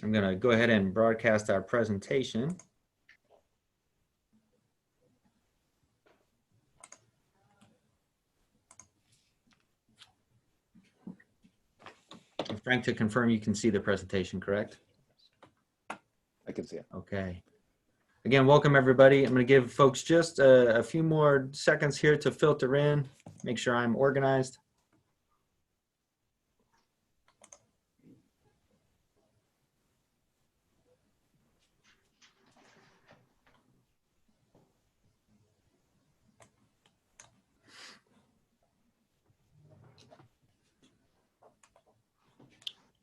I'm going to go ahead and broadcast our presentation. Frank, to confirm, you can see the presentation, correct? I can see it. Okay. Again, welcome everybody. I'm going to give folks just a few more seconds here to filter in, make sure I'm organized.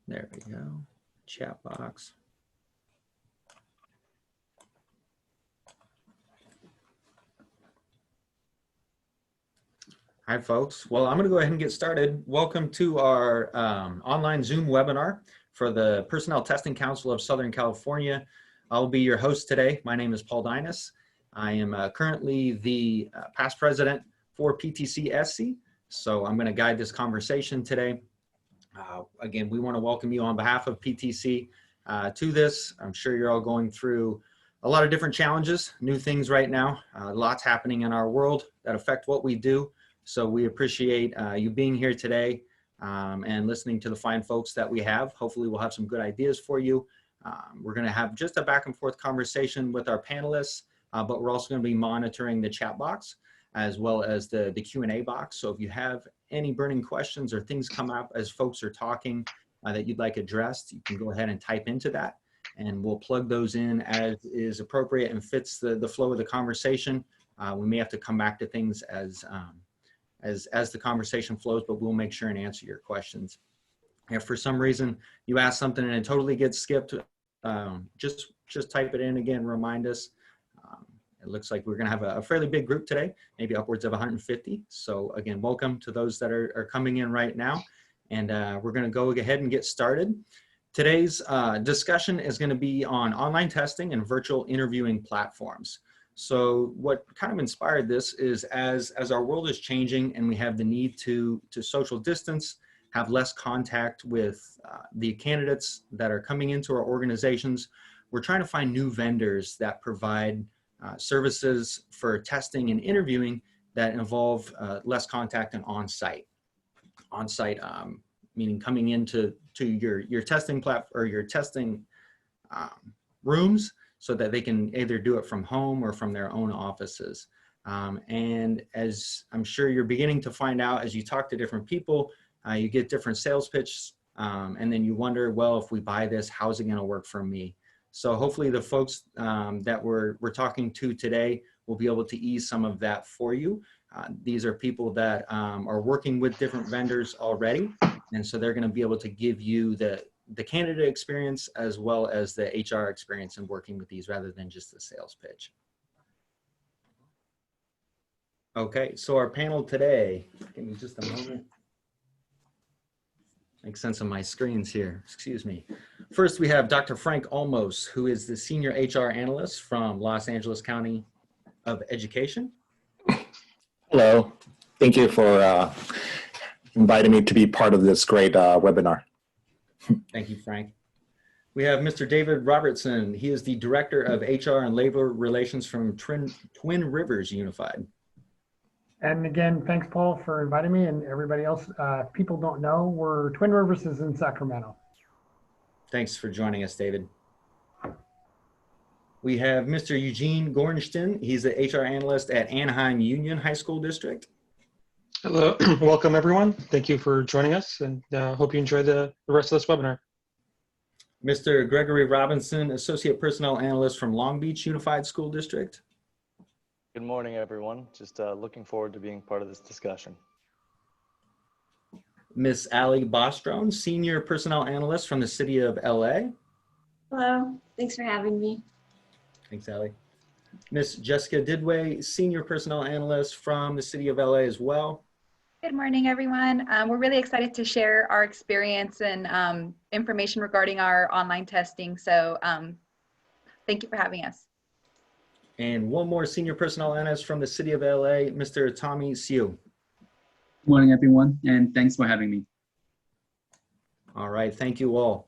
There we go. Chat box. Hi, folks. Well, I'm going to go ahead and get started. Welcome to our online Zoom webinar for the Personnel Testing Council of Southern California. I'll be your host today. My name is Paul Dinas. I am currently the past president for PTC-SC, so I'm going to guide this conversation today. Again, we want to welcome you on behalf of PTC to this. I'm sure you're all going through a lot of different challenges, new things right now, lots happening in our world that affect what we do. So we appreciate you being here today and listening to the fine folks that we have. Hopefully we'll have some good ideas for you. We're going to have just a back and forth conversation with our panelists, but we're also going to be monitoring the chat box as well as the Q&A box. So if you have any burning questions or things come up as folks are talking that you'd like addressed, you can go ahead and type into that and we'll plug those in as is appropriate and fits the flow of the conversation. We may have to come back to things as the conversation flows, but we'll make sure and answer your questions. If for some reason you ask something and it totally gets skipped, just type it in again, remind us. It looks like we're going to have a fairly big group today, maybe upwards of 150. So again, welcome to those that are coming in right now. And we're going to go ahead and get started. Today's discussion is going to be on online testing and virtual interviewing platforms. So what kind of inspired this is as our world is changing and we have the need to social distance, have less contact with the candidates that are coming into our organizations, we're trying to find new vendors that provide services for testing and interviewing that involve less contact and on-site. On-site meaning coming into your testing platform or your testing rooms, so that they can either do it from home or from their own offices. And as I'm sure you're beginning to find out as you talk to different people, you get different sales pitches, and then you wonder, well, if we buy this, how's it gonna work for me? So hopefully the folks that we're talking to today will be able to ease some of that for you. These are people that are working with different vendors already, and so they're gonna be able to give you the candidate experience as well as the HR experience in working with these rather than just the sales pitch. Okay, so our panel today, give me just a moment. Make sense of my screens here, excuse me. First, we have Dr. Frank Olmos, who is the Senior HR Analyst from Los Angeles County of Education. Hello, thank you for inviting me to be part of this great webinar. Thank you, Frank. We have Mr. David Robertson. He is the Director of HR and Labor Relations from Twin Rivers Unified. And again, thanks, Paul, for inviting me, and everybody else. If people don't know, Twin Rivers is in Sacramento. Thanks for joining us, David. We have Mr. Eugene Gornstein. He's the HR Analyst at Anaheim Union High School District. Hello, welcome everyone. Thank you for joining us, and hope you enjoy the rest of this webinar. Mr. Gregory Robinson, Associate Personnel Analyst from Long Beach Unified School District. Good morning, everyone. Just looking forward to being part of this discussion. Miss Allie Bostrone, Senior Personnel Analyst from the City of LA. Hello, thanks for having me. Thanks, Allie. Miss Jessica Didway, Senior Personnel Analyst from the City of LA as well. Good morning, everyone. We're really excited to share our experience and information regarding our online testing. So thank you for having us. And one more Senior Personnel Analyst from the City of LA, Mr. Tommy Siu. Good morning, everyone, and thanks for having me. All right, thank you all.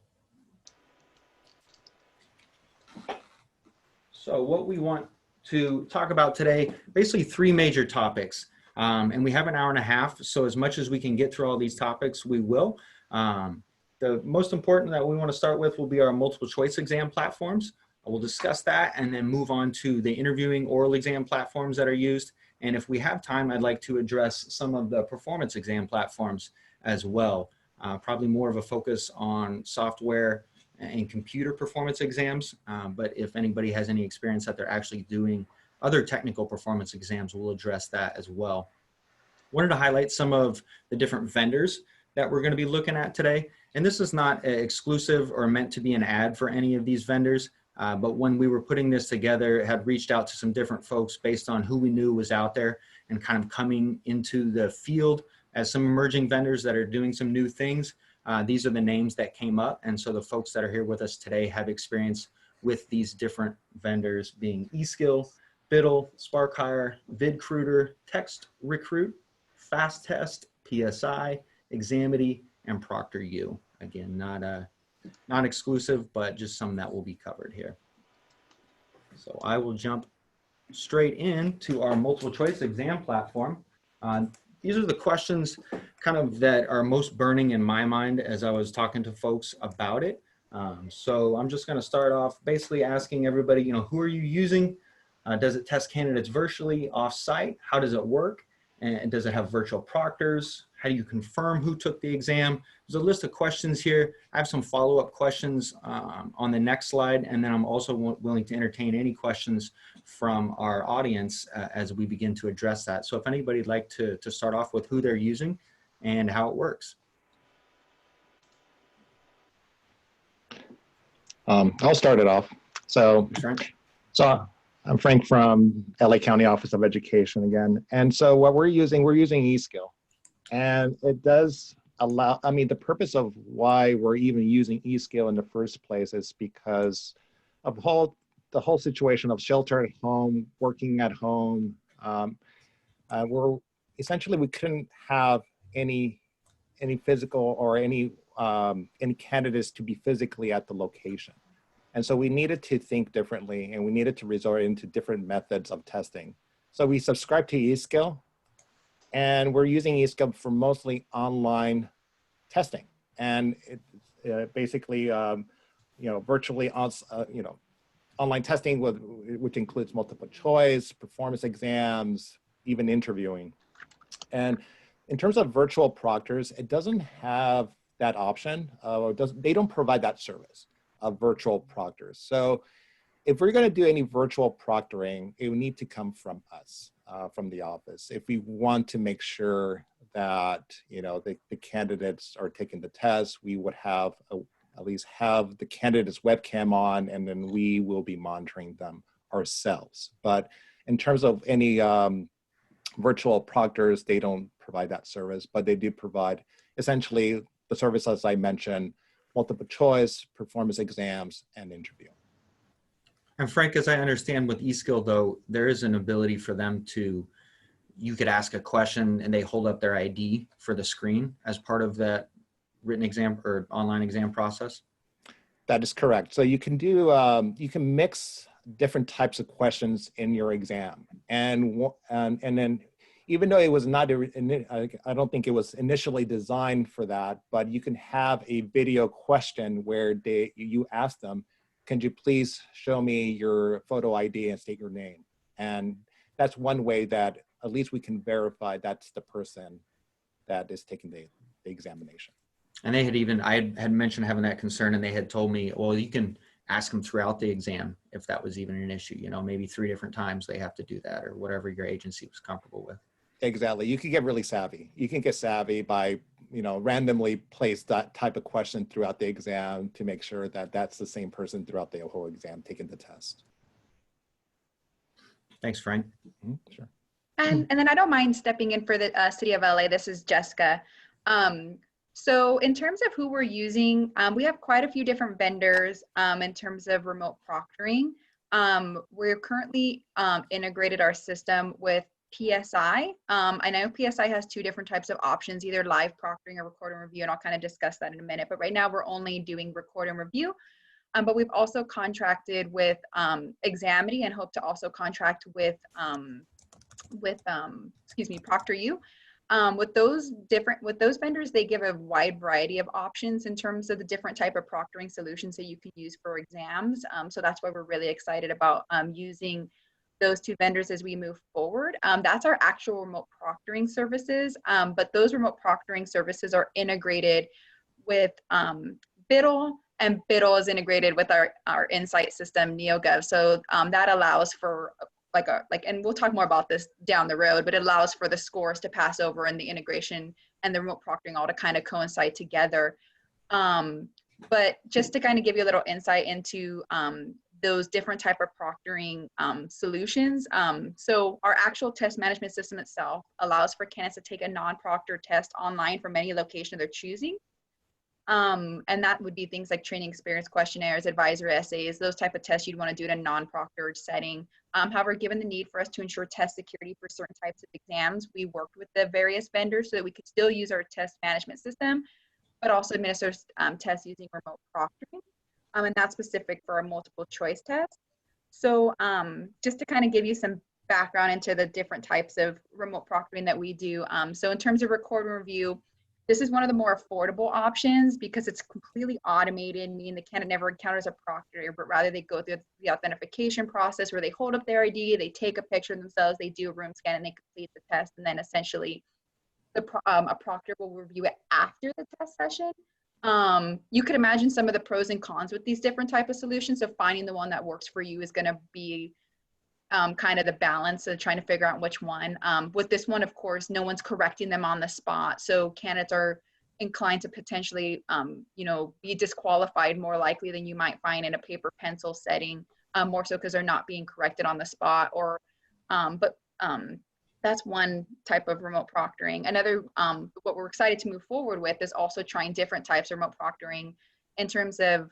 So what we want to talk about today, basically three major topics. And we have an hour and a half, so as much as we can get through all these topics, we will. The most important that we want to start with will be our multiple choice exam platforms. We'll discuss that and then move on to the interviewing oral exam platforms that are used. And if we have time, I'd like to address some of the performance exam platforms as well. Probably more of a focus on software and computer performance exams. But if anybody has any experience that they're actually doing other technical performance exams, we'll address that as well. Wanted to highlight some of the different vendors that we're going to be looking at today. And this is not exclusive or meant to be an ad for any of these vendors. But when we were putting this together, had reached out to some different folks based on who we knew was out there and kind of coming into the field as some emerging vendors that are doing some new things. These are the names that came up. And so the folks that are here with us today have experience with these different vendors being eSkill, Biddle, SparkHire, VidCruiter, TextRecruit, FastTest, PSI, Examity, and ProctorU. Again, not exclusive, but just some that will be covered here. So I will jump straight into our multiple choice exam platform. These are the questions kind of that are most burning in my mind as I was talking to folks about it. So I'm just going to start off basically asking everybody, who are you using? Does it test candidates virtually, off-site? How does it work? And does it have virtual proctors? How do you confirm who took the exam? There's a list of questions here. I have some follow-up questions on the next slide, and then I'm also willing to entertain any questions from our audience as we begin to address that. So if anybody'd like to start off with who they're using and how it works. I'll start it off. So I'm Frank from LA County Office of Education again. And so what we're using eSkill. And it does allow, the purpose of why we're even using eSkill in the first place is because of the whole situation of shelter at home, working at home. We couldn't have any physical or any candidates to be physically at the location. And so we needed to think differently, and we needed to resort into different methods of testing. So we subscribed to eSkill, and we're using eSkill for mostly online testing. And it basically, virtually, online testing, which includes multiple choice, performance exams, even interviewing. And in terms of virtual proctors, it doesn't have that option. They don't provide that service of virtual proctors. So if we're going to do any virtual proctoring, it would need to come from us, from the office. If we want to make sure that the candidates are taking the test, we would have at least have the candidate's webcam on, and then we will be monitoring them ourselves. But in terms of any virtual proctors, they don't provide that service, but they do provide essentially the services I mentioned: multiple choice, performance exams, and interview. And Frank, as I understand with eSkill though, there is an ability for them you could ask a question and they hold up their ID for the screen as part of that written exam or online exam process? That is correct. So you can do, you can mix different types of questions in your exam. And then even though it was not, I don't think it was initially designed for that, but you can have a video question where you ask them, can you please show me your photo ID and state your name? And that's one way that at least we can verify that's the person that is taking the examination. And they had I had mentioned having that concern, and they had told me, well, you can ask them throughout the exam if that was even an issue, maybe 3 different times they have to do that, or whatever your agency was comfortable with. Exactly. You can get really savvy. You can get savvy by, randomly place that type of question throughout the exam to make sure that that's the same person throughout the whole exam taking the test. Thanks, Frank. Mm-hmm. Sure. And then I don't mind stepping in for the City of LA. This is Jessica. So in terms of who we're using, we have quite a few different vendors in terms of remote proctoring. We're currently integrated our system with PSI. I know PSI has 2 different types of options, either live proctoring or record and review, and I'll kind of discuss that in a minute. But right now we're only doing record and review. But we've also contracted with Examity and hope to also contract with ProctorU. With those vendors, they give a wide variety of options in terms of the different type of proctoring solutions that you can use for exams. So that's why we're really excited about using those two vendors as we move forward. That's our actual remote proctoring services, but those remote proctoring services are integrated with Biddle, and Biddle is integrated with our insight system, NeoGov. So that allows for and we'll talk more about this down the road, but it allows for the scores to pass over and the integration and the remote proctoring all to kind of coincide together. But just to kind of give you a little insight into those different type of proctoring solutions. So our actual test management system itself allows for candidates to take a non-proctored test online from any location they're choosing. And that would be things like training experience questionnaires, advisor essays, those type of tests you'd want to do in a non-proctored setting. However, given the need for us to ensure test security for certain types of exams, we worked with the various vendors so that we could still use our test management system, but also administer tests using remote proctoring. And that's specific for our multiple choice test. So just to kind of give you some background into the different types of remote proctoring that we do. So in terms of record and review, this is one of the more affordable options because it's completely automated, meaning the candidate never encounters a proctor, but rather they go through the authentication process where they hold up their ID, they take a picture of themselves, they do a room scan, and they complete the test. And then essentially a proctor will review it after the test session. You could imagine some of the pros and cons with these different type of solutions. So finding the one that works for you is going to be kind of the balance of trying to figure out which one. With this one, of course, no one's correcting them on the spot. So candidates are inclined to potentially, be disqualified more likely than you might find in a paper pencil setting, more so because they're not being corrected on the spot. That's one type of remote proctoring. Another, what we're excited to move forward with is also trying different types of remote proctoring in terms of,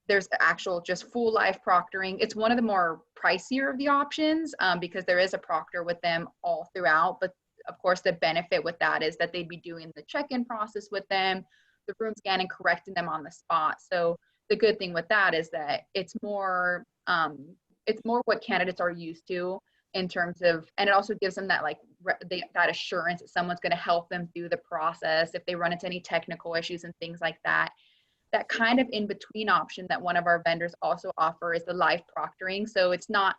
there's actual just full live proctoring. It's one of the more pricier of the options because there is a proctor with them all throughout. But of course, the benefit with that is that they'd be doing the check-in process with them, the room scan, and correcting them on the spot. So the good thing with that is that it's more what candidates are used to in terms of, and it also gives them that that assurance that someone's going to help them through the process if they run into any technical issues and things like that. That kind of in-between option that one of our vendors also offer is the live proctoring. So it's not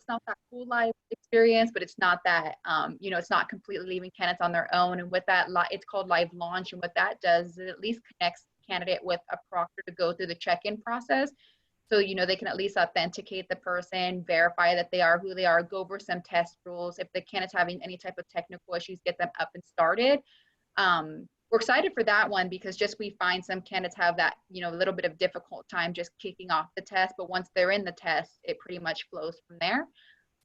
that full live experience, but it's not that, it's not completely leaving candidates on their own. And with that, it's called live launch. And what that does is it at least connects the candidate with a proctor to go through the check-in process. So, they can at least authenticate the person, verify that they are who they are, go over some test rules. If the candidate's having any type of technical issues, get them up and started. We're excited for that one because just we find some candidates have that, a little bit of difficult time just kicking off the test, but once they're in the test, it pretty much flows from there.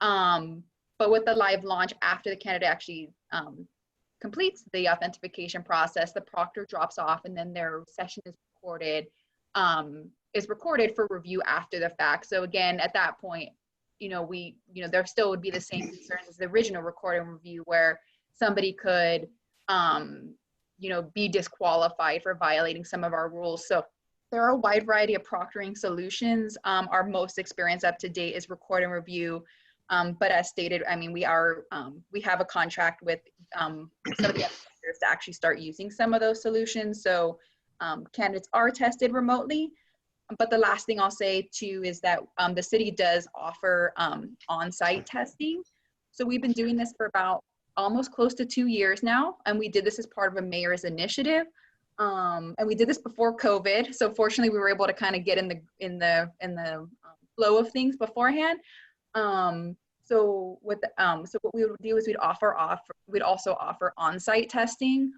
But with the live launch, after the candidate actually completes the authentication process, the proctor drops off and then their session is recorded for review after the fact. So again, at that point, there still would be the same concerns as the original record and review where somebody could, be disqualified for violating some of our rules. So there are a wide variety of proctoring solutions. Our most experience up to date is record and review. But as stated, we have a contract with some of the vendors to actually start using some of those solutions. So candidates are tested remotely. But the last thing I'll say too is that the city does offer on-site testing. So we've been doing this for about almost close to 2 years now, and we did this as part of a mayor's initiative, and we did this before COVID. So fortunately, we were able to kind of get in the flow of things beforehand. So what we would do is we'd also offer on-site testing.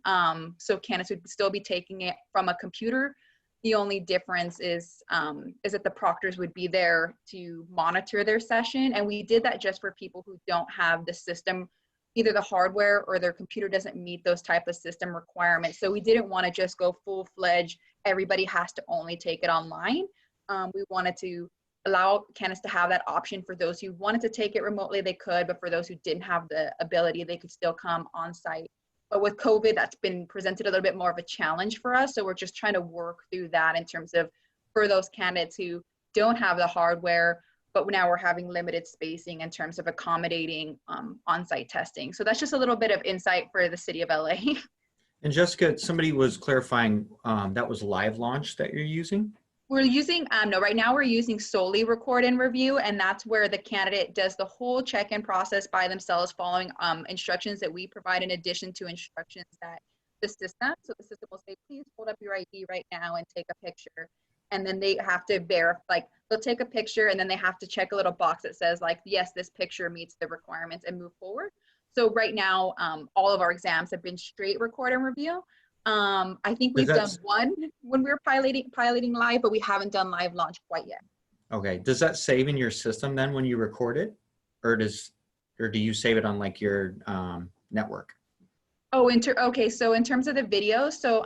So candidates would still be taking it from a computer. The only difference is that the proctors would be there to monitor their session, and we did that just for people who don't have the system, either the hardware or their computer doesn't meet those type of system requirements. So we didn't want to just go full-fledged, everybody has to only take it online. We wanted to allow candidates to have that option. For those who wanted to take it remotely, they could, but for those who didn't have the ability, they could still come on site. But with COVID, that's been presented a little bit more of a challenge for us. So we're just trying to work through that in terms of for those candidates who don't have the hardware, but now we're having limited spacing in terms of accommodating on-site testing. So that's just a little bit of insight for the city of LA. And Jessica, somebody was clarifying that was live launch that you're using? We're using, no, right now we're using solely record and review, and that's where the candidate does the whole check-in process by themselves following instructions that we provide in addition to instructions that the system, so the system will say, please hold up your ID right now and take a picture. And then they have to verify, like they'll take a picture and then they have to check a little box that says like, yes, this picture meets the requirements and move forward. So right now, all of our exams have been straight record and review. I think we've done one when we were piloting live, but we haven't done live launch quite yet. Okay, does that save in your system then when you record it? Or do you save it on like your network? Oh, okay, so in terms of the video, so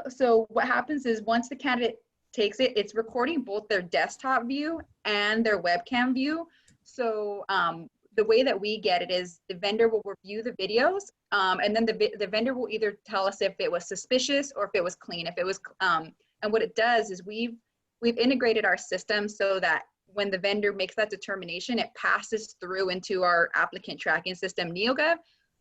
so what happens is once the candidate takes it, it's recording both their desktop view and their webcam view. So the way that we get it is the vendor will review the videos, and then the vendor will either tell us if it was suspicious or if it was clean. If it was, and what it does is we've integrated our system so that when the vendor makes that determination, it passes through into our applicant tracking system, NeoGov,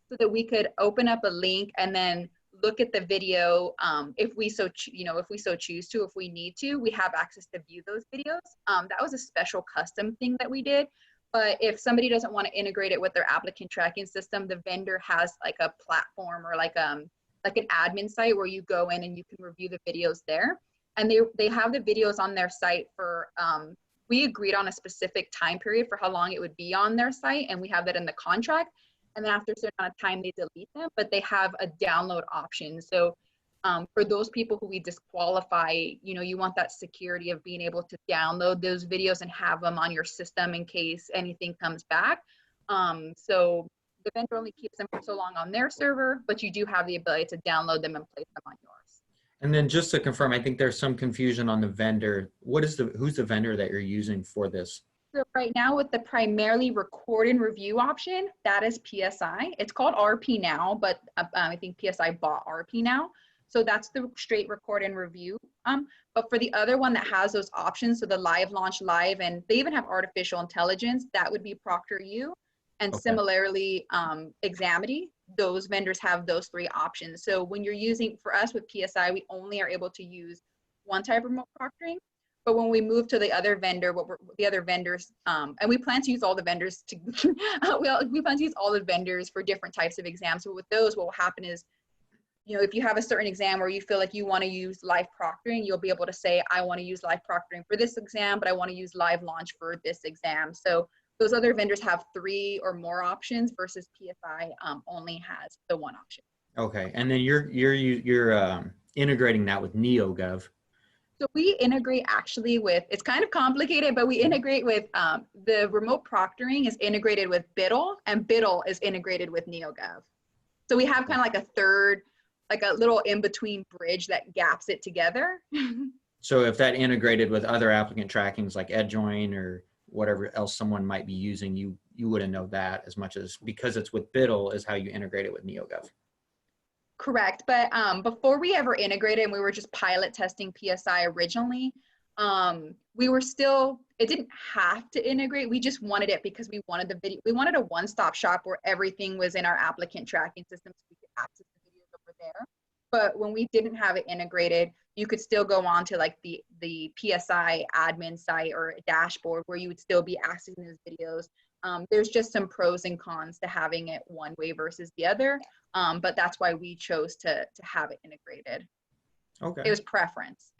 so that we could open up a link and then look at the video if we so choose to, if we need to. We have access to view those videos. That was a special custom thing that we did. But if somebody doesn't want to integrate it with their applicant tracking system, the vendor has like a platform or like an admin site where you go in and you can review the videos there. And they have the videos on their site for, we agreed on a specific time period for how long it would be on their site, and we have that in the contract. And then after a certain amount of time, they delete them, but they have a download option. So for those people who we disqualify, you want that security of being able to download those videos and have them on your system in case anything comes back. So the vendor only keeps them for so long on their server, but you do have the ability to download them and place them on yours. And then just to confirm, I think there's some confusion on the vendor. Who's the vendor that you're using for this? So right now with the primarily record and review option, that is PSI. It's called RP now, but I think PSI bought RP now. So that's the straight record and review. But for the other one that has those options, so the live launch live, and they even have artificial intelligence, that would be ProctorU. And similarly, Examity, those vendors have those three options. So when you're using, for us with PSI, we only are able to use one type of remote proctoring. But when we move to the other vendor, the other vendors, and we plan to use all the vendors to, we plan to use all the vendors for different types of exams. So with those, what will happen is, if you have a certain exam where you feel like you want to use live proctoring, you'll be able to say, I want to use live proctoring for this exam, but I want to use live launch for this exam. So those other vendors have 3 or more options versus PSI only has the one option. Okay, and then you're integrating that with NeoGov. So we integrate actually with, it's kind of complicated, but we integrate with, the remote proctoring is integrated with Biddle, and Biddle is integrated with NeoGov. So we have kind of like a third, like a little in-between bridge that gaps it together. So if that integrated with other applicant trackings like EdJoin or whatever else someone might be using, you wouldn't know that as much as, because it's with Biddle is how you integrate it with NeoGov. Correct, but before we ever integrated and we were just pilot testing PSI originally, we were still, it didn't have to integrate, we just wanted it because we wanted the video, we wanted a one-stop shop where everything was in our applicant tracking system so we could access the videos over there. But when we didn't have it integrated, you could still go on to like the PSI admin site or dashboard where you would still be accessing those videos. There's just some pros and cons to having it one way versus the other. But that's why we chose to have it integrated. Okay. It was preference.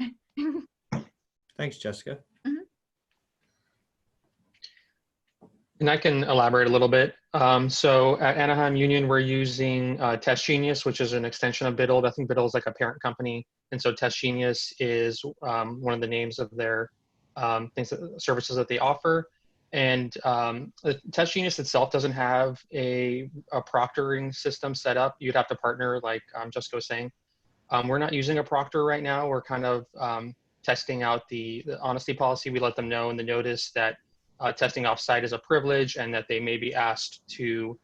Thanks, Jessica. And I can elaborate a little bit. So at Anaheim Union, we're using TestGenius, which is an extension of Biddle. I think Biddle is like a parent company. And so TestGenius is one of the names of their services that they offer. And TestGenius itself doesn't have a proctoring system set up. You'd have to partner, like Jessica was saying. We're not using a proctor right now. We're kind of testing out the honesty policy. We let them know in the notice that testing offsite is a privilege and that they may be asked to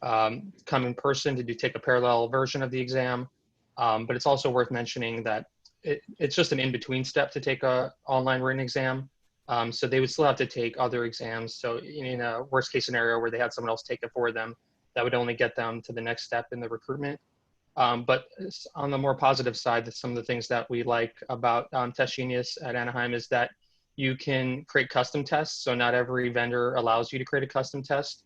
come in person to take a parallel version of the exam. But it's also worth mentioning that it's just an in-between step to take a online written exam. So they would still have to take other exams. So in a worst case scenario where they had someone else take it for them, that would only get them to the next step in the recruitment. But on the more positive side, some of the things that we like about Test Genius at Anaheim is that you can create custom tests. So not every vendor allows you to create a custom test.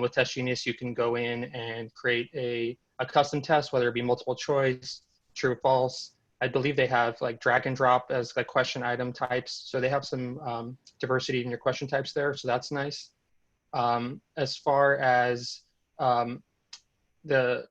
With Test Genius, you can go in and create a custom test, whether it be multiple choice, true, false. I believe they have like drag and drop as like question item types. So they have some diversity in your question types there. So that's nice. As far as the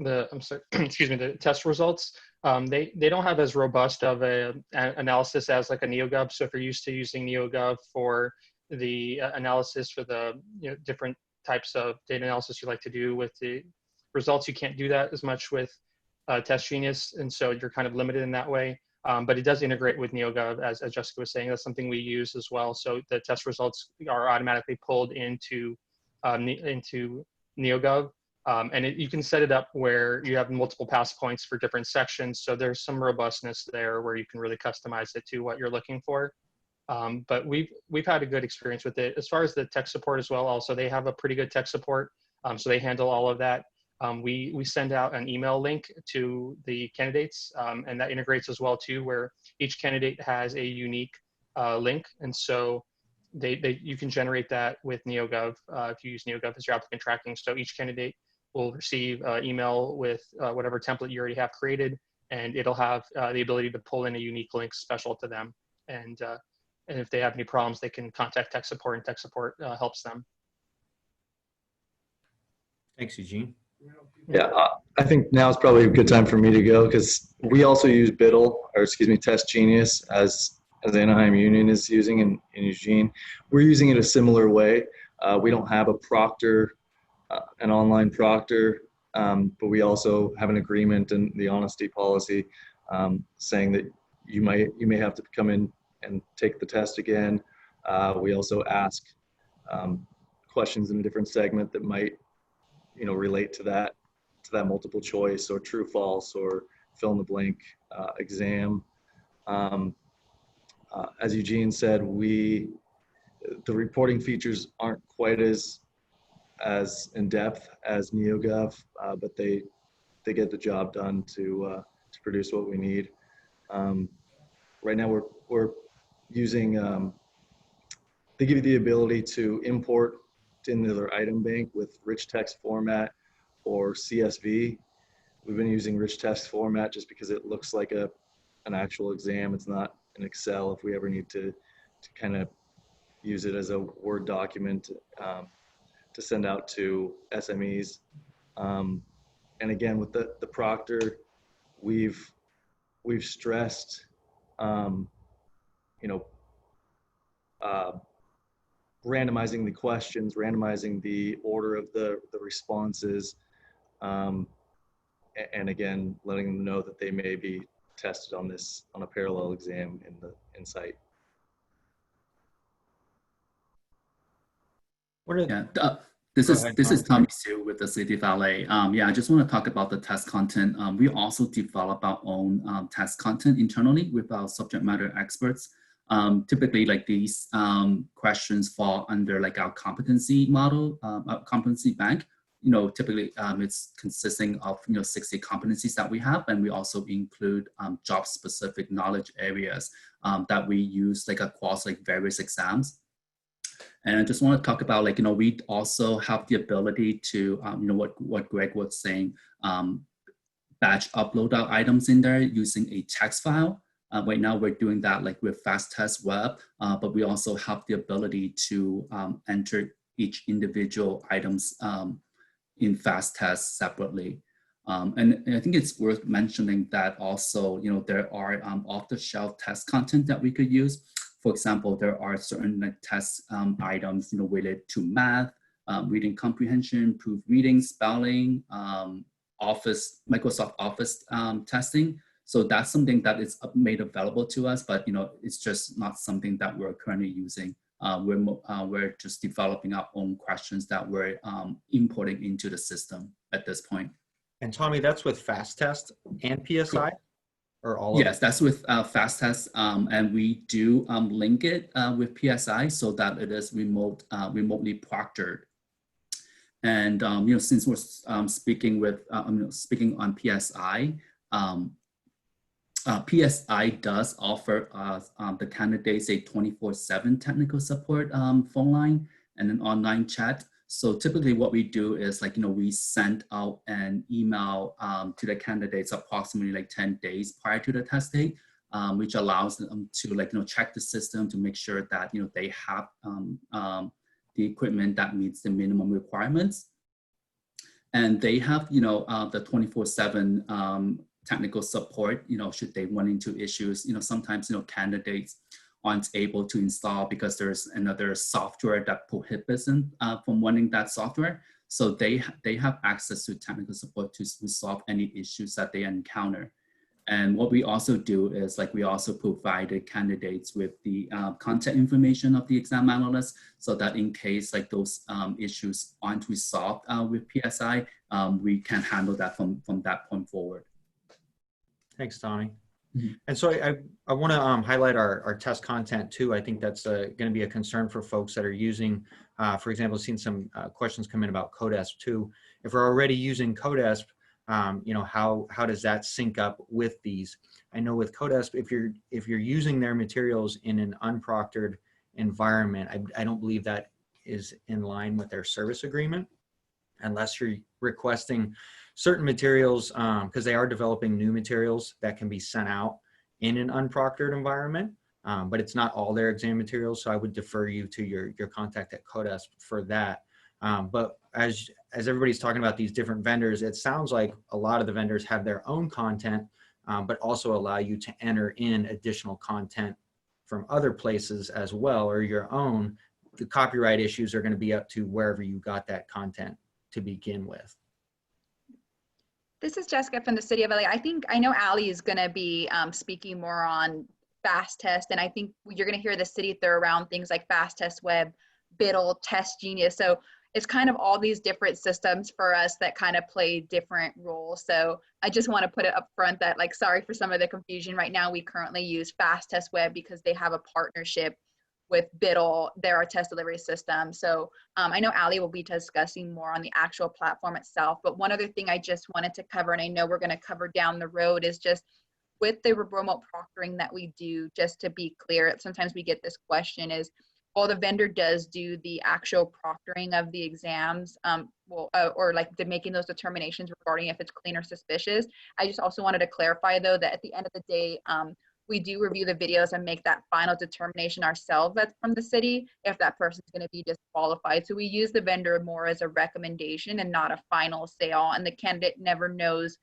I'm sorry, excuse me, the test results, they don't have as robust of an analysis as like a NeoGov. So if you're used to using NeoGov for the analysis for the different types of data analysis you like to do with the results, you can't do that as much with Test Genius, and so you're kind of limited in that way. But it does integrate with NeoGov, as Jessica was saying. That's something we use as well. So the test results are automatically pulled into NeoGov. And you can set it up where you have multiple pass points for different sections. So there's some robustness there where you can really customize it to what you're looking for. But we've had a good experience with it. As far as the tech support as well, also they have a pretty good tech support. So they handle all of that. We send out an email link to the candidates, and that integrates as well too, where each candidate has a unique link. And so you can generate that with NeoGov if you use NeoGov as your applicant tracking. So each candidate will receive email with whatever template you already have created, and it'll have the ability to pull in a unique link special to them. And if they have any problems, they can contact tech support, and tech support helps them. Thanks, Eugene. Yeah, I think now is probably a good time for me to go because we also use Biddle, or excuse me, Test Genius as Anaheim Union is using in Eugene. We're using it a similar way. We don't have a proctor, an online proctor, but we also have an agreement and the honesty policy saying that you may have to come in and take the test again. We also ask questions in a different segment that might relate to that multiple choice or true false or fill in the blank exam. As Eugene said, the reporting features aren't quite as in depth as NeoGov, but they get the job done to produce what we need. Right now we're using, they give you the ability to import into their item bank with rich text format or CSV. We've been using rich text format just because it looks like an actual exam. It's not an Excel if we ever need to kind of use it as a Word document to send out to SMEs. And again, with the Proctor, we've stressed, randomizing the questions, randomizing the order of the responses, and again, letting them know that they may be tested on a parallel exam in site. This is Tommy Sue with the City of LA. I just want to talk about the test content. We also develop our own test content internally with our subject matter experts. Typically, like these questions fall under like our competency model, our competency bank. Typically it's consisting of 60 competencies that we have, and we also include job-specific knowledge areas that we use like across like various exams. And I just want to talk about we also have the ability to what Greg was saying, batch upload our items in there using a text file. Right now we're doing that like with FastTest Web, but we also have the ability to enter each individual items in FastTest separately. And I think it's worth mentioning that also, there are off-the-shelf test content that we could use. For example, there are certain test items related to math, reading comprehension, proofreading, spelling, Microsoft Office testing. So that's something that is made available to us, but it's just not something that we're currently using. We're just developing our own questions that we're importing into the system at this point. And Tommy, that's with FastTest and PSI? or all of Yes, it? that's with FastTest, and we do link it with PSI so that it is remotely proctored. And since we're speaking with speaking on PSI, PSI does offer the candidates a 24/7 technical support phone line and an online chat. So typically what we do is we send out an email to the candidates approximately 10 days prior to the test date, which allows them to check the system to make sure that they have the equipment that meets the minimum requirements. And they have the 24/7 technical support, should they run into issues. Sometimes candidates aren't able to install because there's another software that prohibits them from running that software. So they have access to technical support to resolve any issues that they encounter. And what we also do is we also provide the candidates with the contact information of the exam analyst, so that in case those issues aren't resolved with PSI, we can handle that from that point forward. Thanks, Tommy. Mm-hmm. And so I want to highlight our test content too. I think that's going to be a concern for folks that are using, for example, seen some questions come in about CodeEsp too. If we're already using CodeEsp, how does that sync up with these? I know with CodeEsp, if you're using their materials in an unproctored environment, I don't believe that is in line with their service agreement, unless you're requesting certain materials, because they are developing new materials that can be sent out in an unproctored environment, but it's not all their exam materials. So I would defer you to your contact at CodeEsp for that. But as everybody's talking about these different vendors, it sounds like a lot of the vendors have their own content, but also allow you to enter in additional content from other places as well, or your own. The copyright issues are going to be up to wherever you got that content to begin with. This is Jessica from the City of LA. I know Ali is going to be speaking more on FastTest, and I think you're going to hear the city throw around things like FastTest Web, Biddle, Test Genius. So it's kind of all these different systems for us that kind of play different roles. So I just want to put it up front that sorry for some of the confusion. Right now, we currently use FastTest Web because they have a partnership with Biddle. They're our test delivery system. So I know Ali will be discussing more on the actual platform itself, but one other thing I just wanted to cover, and I know we're going to cover down the road, is just with the remote proctoring that we do, just to be clear, sometimes we get this question is, while the vendor does do the actual proctoring of the exams, or making those determinations regarding if it's clean or suspicious, I just also wanted to clarify though that at the end of the day, we do review the videos and make that final determination ourselves from the city if that person's going to be disqualified. So we use the vendor more as a recommendation and not a final say all, and the candidate never knows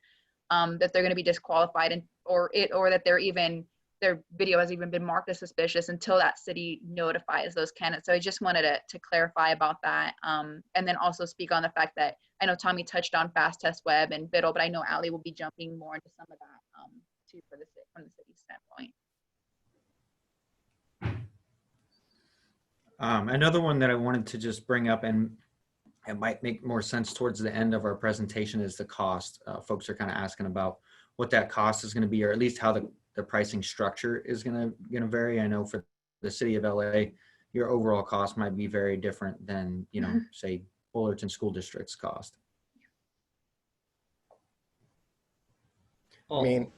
that they're going to be disqualified or that their video has even been marked as suspicious until that city notifies those candidates. So I just wanted to clarify about that, and then also speak on the fact that I know Tommy touched on FastTest Web and Biddle, but I know Ali will be jumping more into some of that too from the city's standpoint. Another one that I wanted to just bring up, and it might make more sense towards the end of our presentation, is the cost. Folks are kind of asking about what that cost is going to be, or at least how the pricing structure is going to vary. I know for the City of LA, your overall cost might be very different than, say, Fullerton School District's cost. I mean,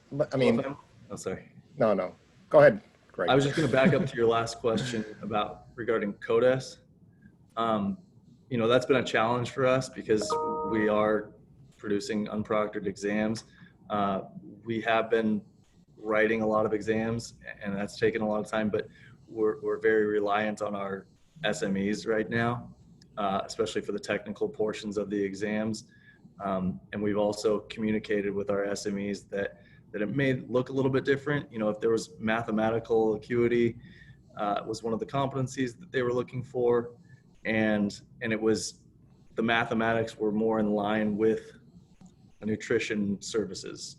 oh, sorry. No. Go ahead, Greg. I was just going to back up to your last question regarding CodeEsp. That's been a challenge for us because we are producing unproctored exams. We have been writing a lot of exams, and that's taken a lot of time, but we're very reliant on our SMEs right now, especially for the technical portions of the exams. And we've also communicated with our SMEs that it may look a little bit different. If there was mathematical acuity, was one of the competencies that they were looking for, and it was the mathematics were more in line with the nutrition services.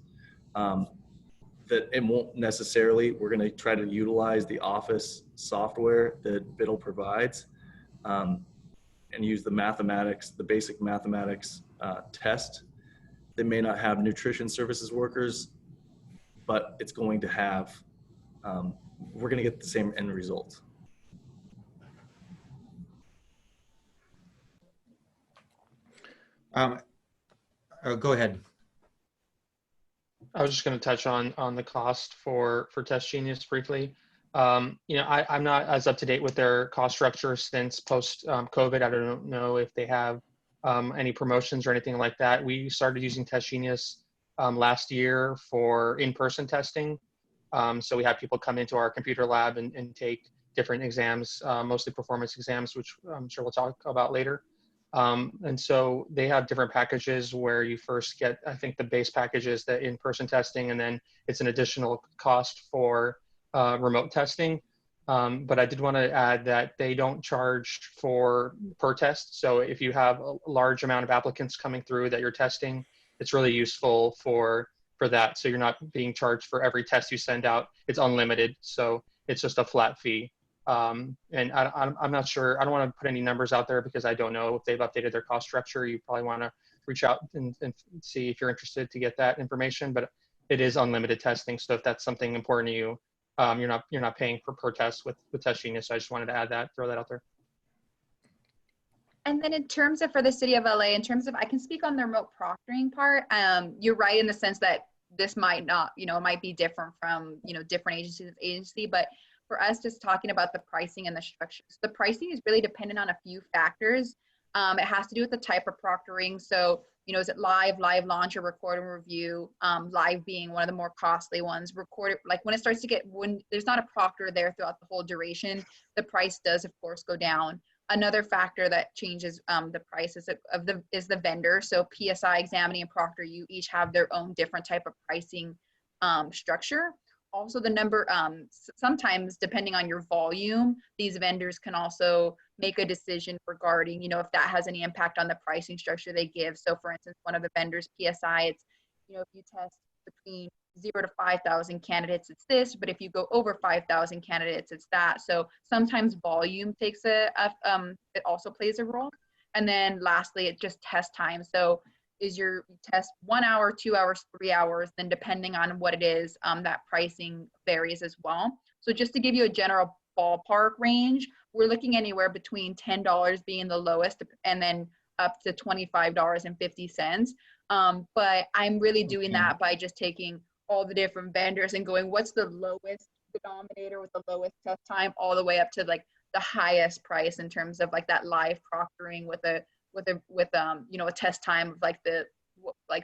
That it won't necessarily, we're going to try to utilize the Office software that Biddle provides, and use the basic mathematics test. They may not have nutrition services workers but it's going to have, we're going to get the same end result. Go ahead. I was just going to touch on the cost for TestGenius briefly. You know, I'm not as up to date with their cost structure since post COVID. I don't know if they have any promotions or anything like that. We started using TestGenius last year for in-person testing. So we have people come into our computer lab and take different exams, mostly performance exams, which I'm sure we'll talk about later. And so they have different packages where you first get, I think the base package is the in-person testing, and then it's an additional cost for remote testing. But I did want to add that they don't charge for per test. So if you have a large amount of applicants coming through that you're testing, it's really useful for that. So you're not being charged for every test you send out. It's unlimited. So it's just a flat fee. And I'm not sure, I don't want to put any numbers out there because I don't know if they've updated their cost structure. You probably want to reach out and see if you're interested to get that information, but it is unlimited testing. So if that's something important to you, you're not paying per test with TestGenius. So I just wanted to add that, throw that out there. And then in terms of for the city of LA, in terms of, I can speak on the remote proctoring part. You're right in the sense that this might not, you know, it might be different from, you know, different agency, but for us, just talking about the pricing and the structures, the pricing is really dependent on a few factors. It has to do with the type of proctoring. So, you know, is it live launch, or record and review? Live being one of the more costly ones. Recorded, like when it starts to get, when there's not a proctor there throughout the whole duration, the price does of course go down. Another factor that changes the prices is the vendor. So PSI, Examity, and ProctorU each have their own different type of pricing structure. Also the number, sometimes depending on your volume, these vendors can also make a decision regarding, you know, if that has any impact on the pricing structure they give. So for instance, one of the vendors, PSI, it's, you know, if you test between 0 to 5,000 candidates, it's this, but if you go over 5,000 candidates, it's that. So sometimes volume takes it also plays a role. And then lastly, it's just test time. So is your test 1 hour, 2 hours, 3 hours, then depending on what it is, that pricing varies as well. So just to give you a general ballpark range, we're looking anywhere between $10 being the lowest and then up to $25.50. But I'm really doing that by just taking all the different vendors and going, what's the lowest denominator with the lowest test time, all the way up to like the highest price in terms of like that live proctoring with you know, a test time of like the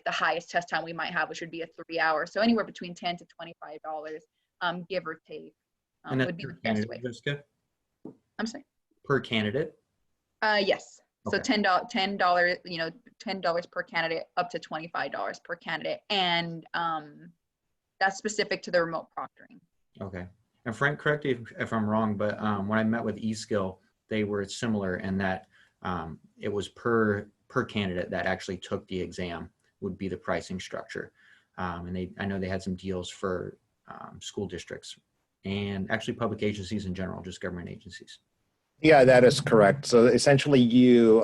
highest test time we might have, which would be a 3 hour. So anywhere between $10 to $25, give or take, would be the best way. Jessica? I'm sorry. Per candidate? Yes. So Okay. $10, you know, $10 per candidate, up to $25 per candidate, and that's specific to the remote proctoring. Okay. And Frank, correct me if I'm wrong, but when I met with eSkill, they were similar in that it was per candidate that actually took the exam would be the pricing structure. And I know they had some deals for school districts and actually public agencies in general, just government agencies. Yeah, that is correct. So essentially you,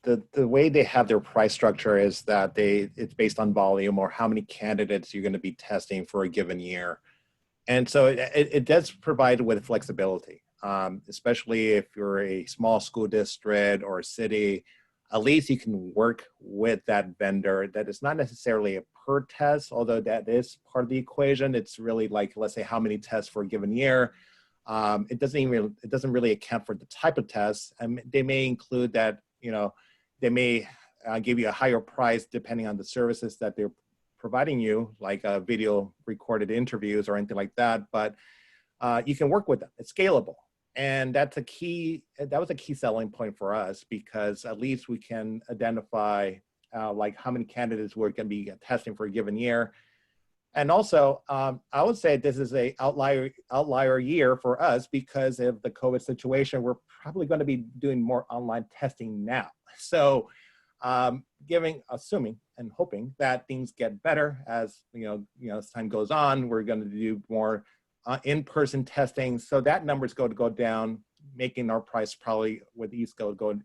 the way they have their price structure is that it's based on volume or how many candidates you're going to be testing for a given year. And so it does provide with flexibility, especially if you're a small school district or a city. At least you can work with that vendor that is not necessarily a per test, although that is part of the equation. It's really like, let's say, how many tests for a given year. It doesn't really account for the type of tests. And they may include that, you know, they may give you a higher price depending on the services that they're providing you, like video recorded interviews or anything like that. But you can work with them. It's scalable. And that was a key selling point for us, because at least we can identify like how many candidates we're going to be testing for a given year. And also, I would say this is a outlier year for us because of the COVID situation. We're probably going to be doing more online testing now. So assuming and hoping that things get better as as time goes on, we're going to do more in-person testing. So that number's going to go down, making our price probably with eSkill go,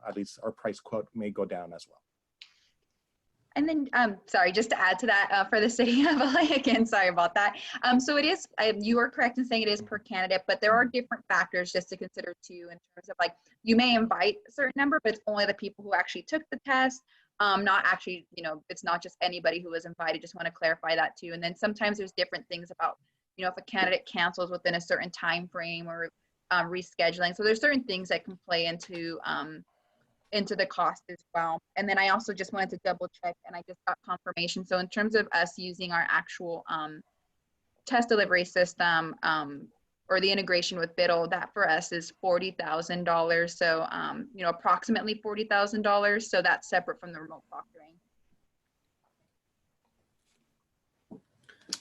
at least our price quote may go down as well. And then, sorry, just to add to that, for the city of LA, again, sorry about that. So it is, you are correct in saying it is per candidate, but there are different factors just to consider too, in terms of like, you may invite a certain number, but it's only the people who actually took the test. Not actually, you know, it's not just anybody who was invited. Just want to clarify that too. And then sometimes there's different things about, you know, if a candidate cancels within a certain time frame or rescheduling. So there's certain things that can play into the cost as well. And then I also just wanted to double check, and I just got confirmation. So in terms of us using our actual test delivery system or the integration with Biddle, that for us is $40,000. So, you know, approximately $40,000. So that's separate from the remote proctoring.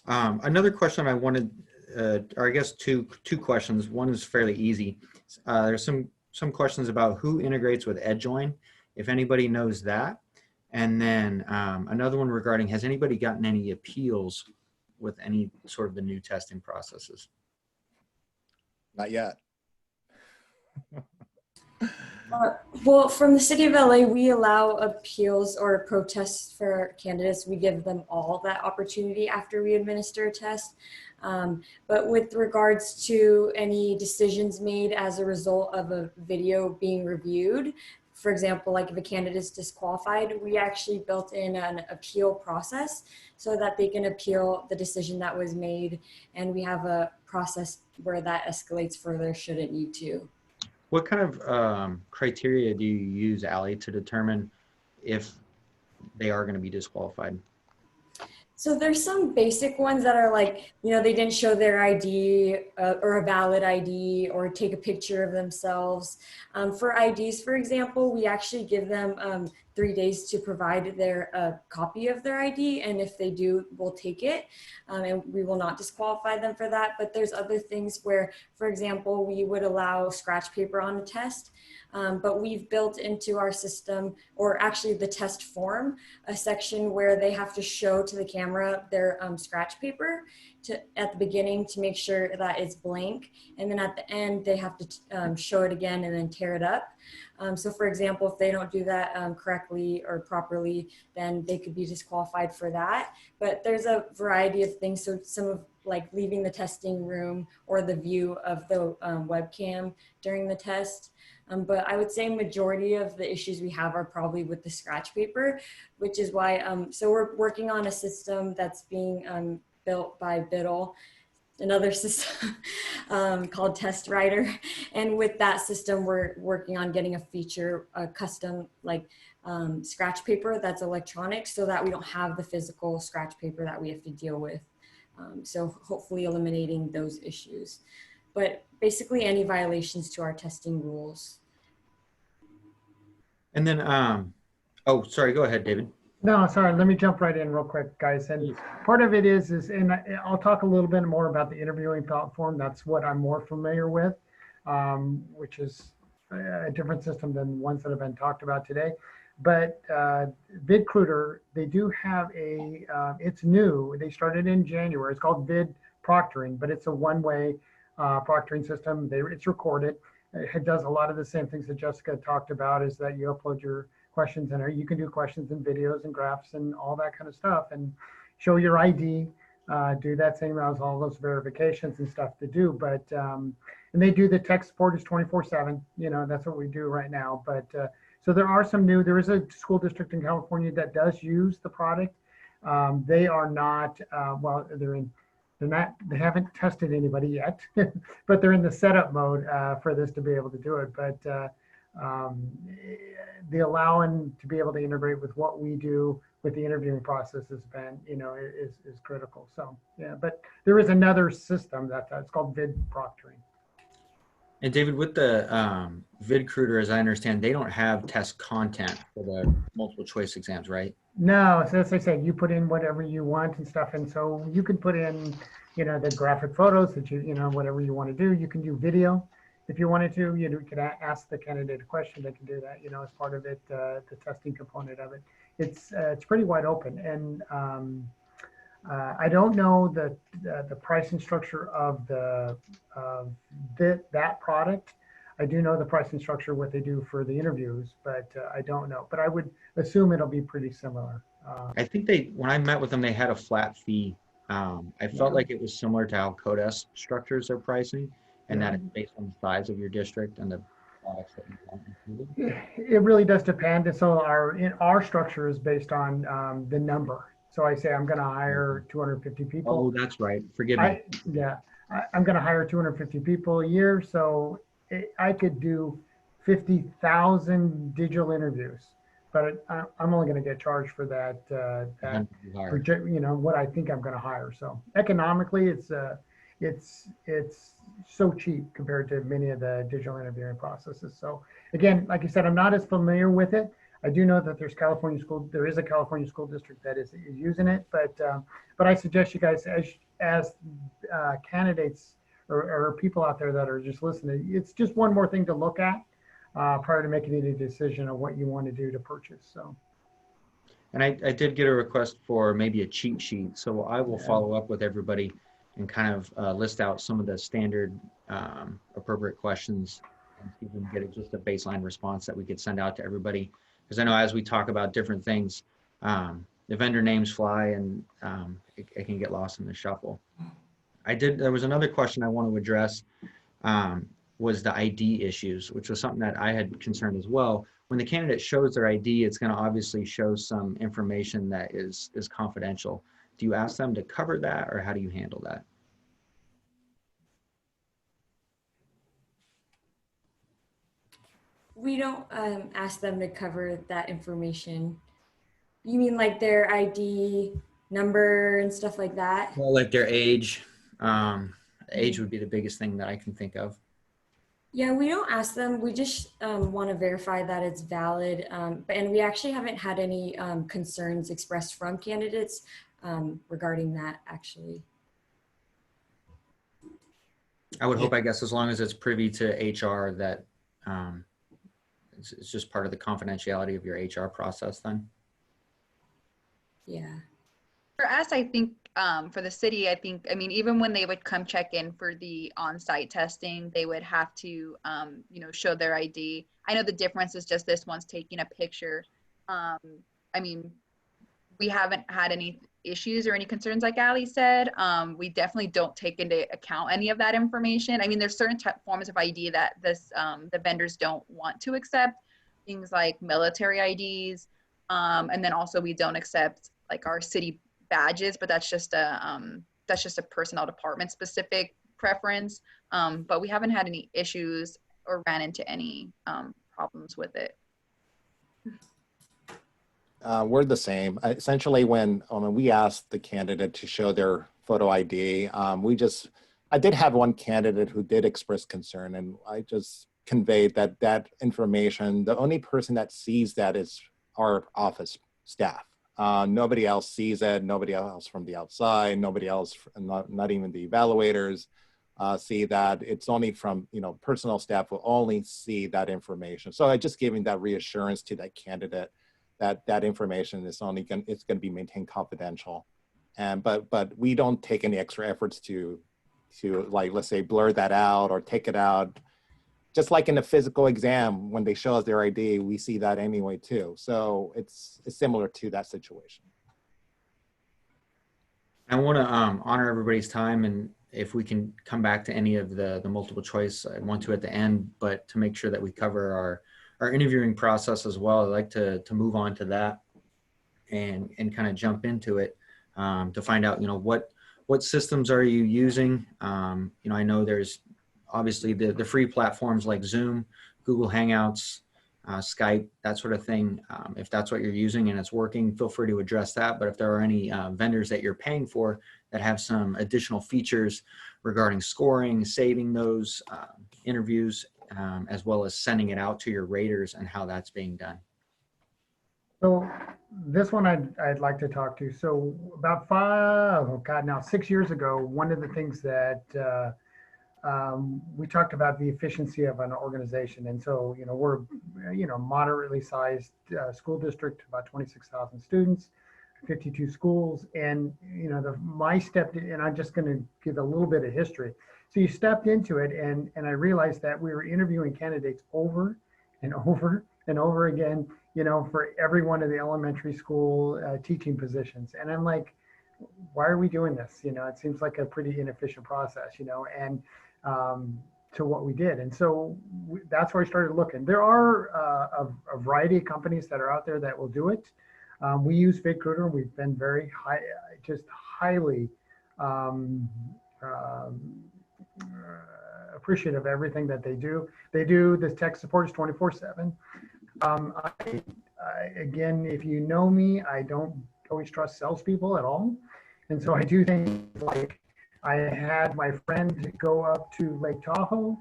Another question I wanted, or I guess two questions. One is fairly easy. There's some questions about who integrates with EdJoin, if anybody knows that. And then another one regarding, has anybody gotten any appeals with any sort of the new testing processes? Not yet. Well, from the city of LA, we allow appeals or protests for candidates. We give them all that opportunity after we administer a test. But with regards to any decisions made as a result of a video being reviewed, for example, like if a candidate is disqualified, we actually built in an appeal process so that they can appeal the decision that was made. And we have a process where that escalates further should it need to. What kind of criteria do you use, Allie, to determine if they are going to be disqualified? So there's some basic ones that are like, you know, they didn't show their ID or a valid ID or take a picture of themselves. For IDs, for example, we actually give them 3 days to provide their copy of their ID. And if they do, we'll take it and we will not disqualify them for that. But there's other things where, for example, we would allow scratch paper on a test. But we've built into our system, or actually the test form, a section where they have to show to the camera their scratch paper at the beginning to make sure that it's blank. And then at the end, they have to show it again and then tear it up. So for example, if they don't do that correctly or properly, then they could be disqualified for that. But there's a variety of things. So some of like leaving the testing room or the view of the webcam during the test. But I would say majority of the issues we have are probably with the scratch paper, which is why, so we're working on a system that's being built by Biddle, another system called TestWriter. And with that system, we're working on getting a feature, a custom like scratch paper that's electronic so that we don't have the physical scratch paper that we have to deal with. So hopefully eliminating those issues. But basically any violations to our testing rules. And then, oh, sorry, go ahead, David. No, sorry, let me jump right in real quick, guys. And part of it is, and I'll talk a little bit more about the interviewing platform. That's what I'm more familiar with, which is a different system than ones that have been talked about today. But VidCruiter, they do have a, it's new. They started in January. It's called VidProctoring, but it's a one-way proctoring system. It's recorded. It does a lot of the same things that Jessica talked about, is that you upload your questions in there. You can do questions and videos and graphs and all that kind of stuff and show your ID, do that same as all those verifications and stuff to do. But, and they do the tech support is 24/7, you know, that's what we do right now. But, so there are some new, there is a school district in California that does use the product. They are not, well, they haven't tested anybody yet, but they're in the setup mode for this to be able to do it. But the allowing to be able to integrate with what we do with the interviewing process has been, you know, is critical. So yeah, but there is another system that it's called VidProctoring. And David, with the VidCruiter, as I understand, they don't have test content for the multiple choice exams, right? No, so as I said, you put in whatever you want and stuff. And so you could put in, you know, the graphic photos that you know, whatever you want to do. You can do video if you wanted to. You know, you could ask the candidate a question. They can do that, you know, as part of it, the testing component of it. It's pretty wide open. And I don't know the pricing structure of that product. I do know the pricing structure, what they do for the interviews, but I don't know. But I would assume it'll be pretty similar I think when I met with them, they had a flat fee. I felt Yeah. like it was similar to how Codesk structures their pricing, and Yeah. that it's based on the size of your district and the products that you want included. It really does depend. And so our structure is based on the number. So I say I'm going to hire 250 people. Oh, that's right. Forgive me. I'm going to hire 250 people a year. So I could do 50,000 digital interviews, but I'm only going to get charged for that project, what I think I'm going to hire. So economically, it's so cheap compared to many of the digital interviewing processes. So again, like you said, I'm not as familiar with it. I do know that there is a California school district that is using it, but I suggest you guys as candidates or people out there that are just listening, it's just one more thing to look at prior to making any decision on what you want to do to purchase. So. And I did get a request for maybe a cheat sheet, so I will follow up with everybody and kind of list out some of the standard appropriate questions and see if we can get just a baseline response that we could send out to everybody. Because I know as we talk about different things, the vendor names fly and it can get lost in the shuffle. There was another question I want to address, was the ID issues, which was something that I had concerned as well. When the candidate shows their ID, it's going to obviously show some information that is confidential. Do you ask them to cover that, or how do you handle that? We don't ask them to cover that information. You mean like their ID number and stuff like that? Well, like their age. Age would be the biggest thing that I can think of. Yeah, we don't ask them. We just want to verify that it's valid. And we actually haven't had any concerns expressed from candidates regarding that, actually. I would hope, I guess, as long as it's privy to HR, that it's just part of the confidentiality of your HR process then. Yeah. For us, I think for the city, I mean, even when they would come check in for the on-site testing, they would have to, show their ID. I know the difference is just this one's taking a picture. I mean, we haven't had any issues or any concerns, like Ali said. We definitely don't take into account any of that information. I mean, there's certain forms of ID that the vendors don't want to accept, things like military IDs. And then also we don't accept like our city badges, but that's just a personnel department specific preference. But we haven't had any issues or ran into any problems with it. We're the same. Essentially, when we asked the candidate to show their photo ID, I did have one candidate who did express concern, and I just conveyed that information, the only person that sees that is our office staff. Nobody else sees it, nobody else from the outside, nobody else, not even the evaluators see that. It's only from, personal staff will only see that information. So I just giving that reassurance to that candidate that information is it's going to be maintained confidential. But we don't take any extra efforts to like, let's say, blur that out or take it out. Just like in a physical exam, when they show us their ID, we see that anyway too. So it's similar to that situation. I want to honor everybody's time, and if we can come back to any of the multiple choice, I want to at the end, but to make sure that we cover our interviewing process as well, I'd like to move on to that and kind of jump into it to find out, what systems are you using? I know there's obviously the free platforms like Zoom, Google Hangouts, Skype, that sort of thing. If that's what you're using and it's working, feel free to address that. But if there are any vendors that you're paying for that have some additional features regarding scoring, saving those interviews, as well as sending it out to your raters and how that's being done. So this one I'd like to talk to. So about 6 years ago, one of the things that we talked about the efficiency of an organization. And so, we're, moderately sized school district, about 26,000 students, 52 schools. And, my step, and I'm just going to give a little bit of history. So you stepped into it and I realized that we were interviewing candidates over and over and over again. you know, for every one of the elementary school teaching positions. And I'm like, why are we doing this? You know, it seems like a pretty inefficient process, you know, and to what we did. And so that's where I started looking. There are a variety of companies that are out there that will do it. We use VidCruiter. We've been very highly appreciative of everything that they do. They do this tech support is 24/7. Again, if you know me, I don't always trust salespeople at all. And so I do things like I had my friend go up to Lake Tahoe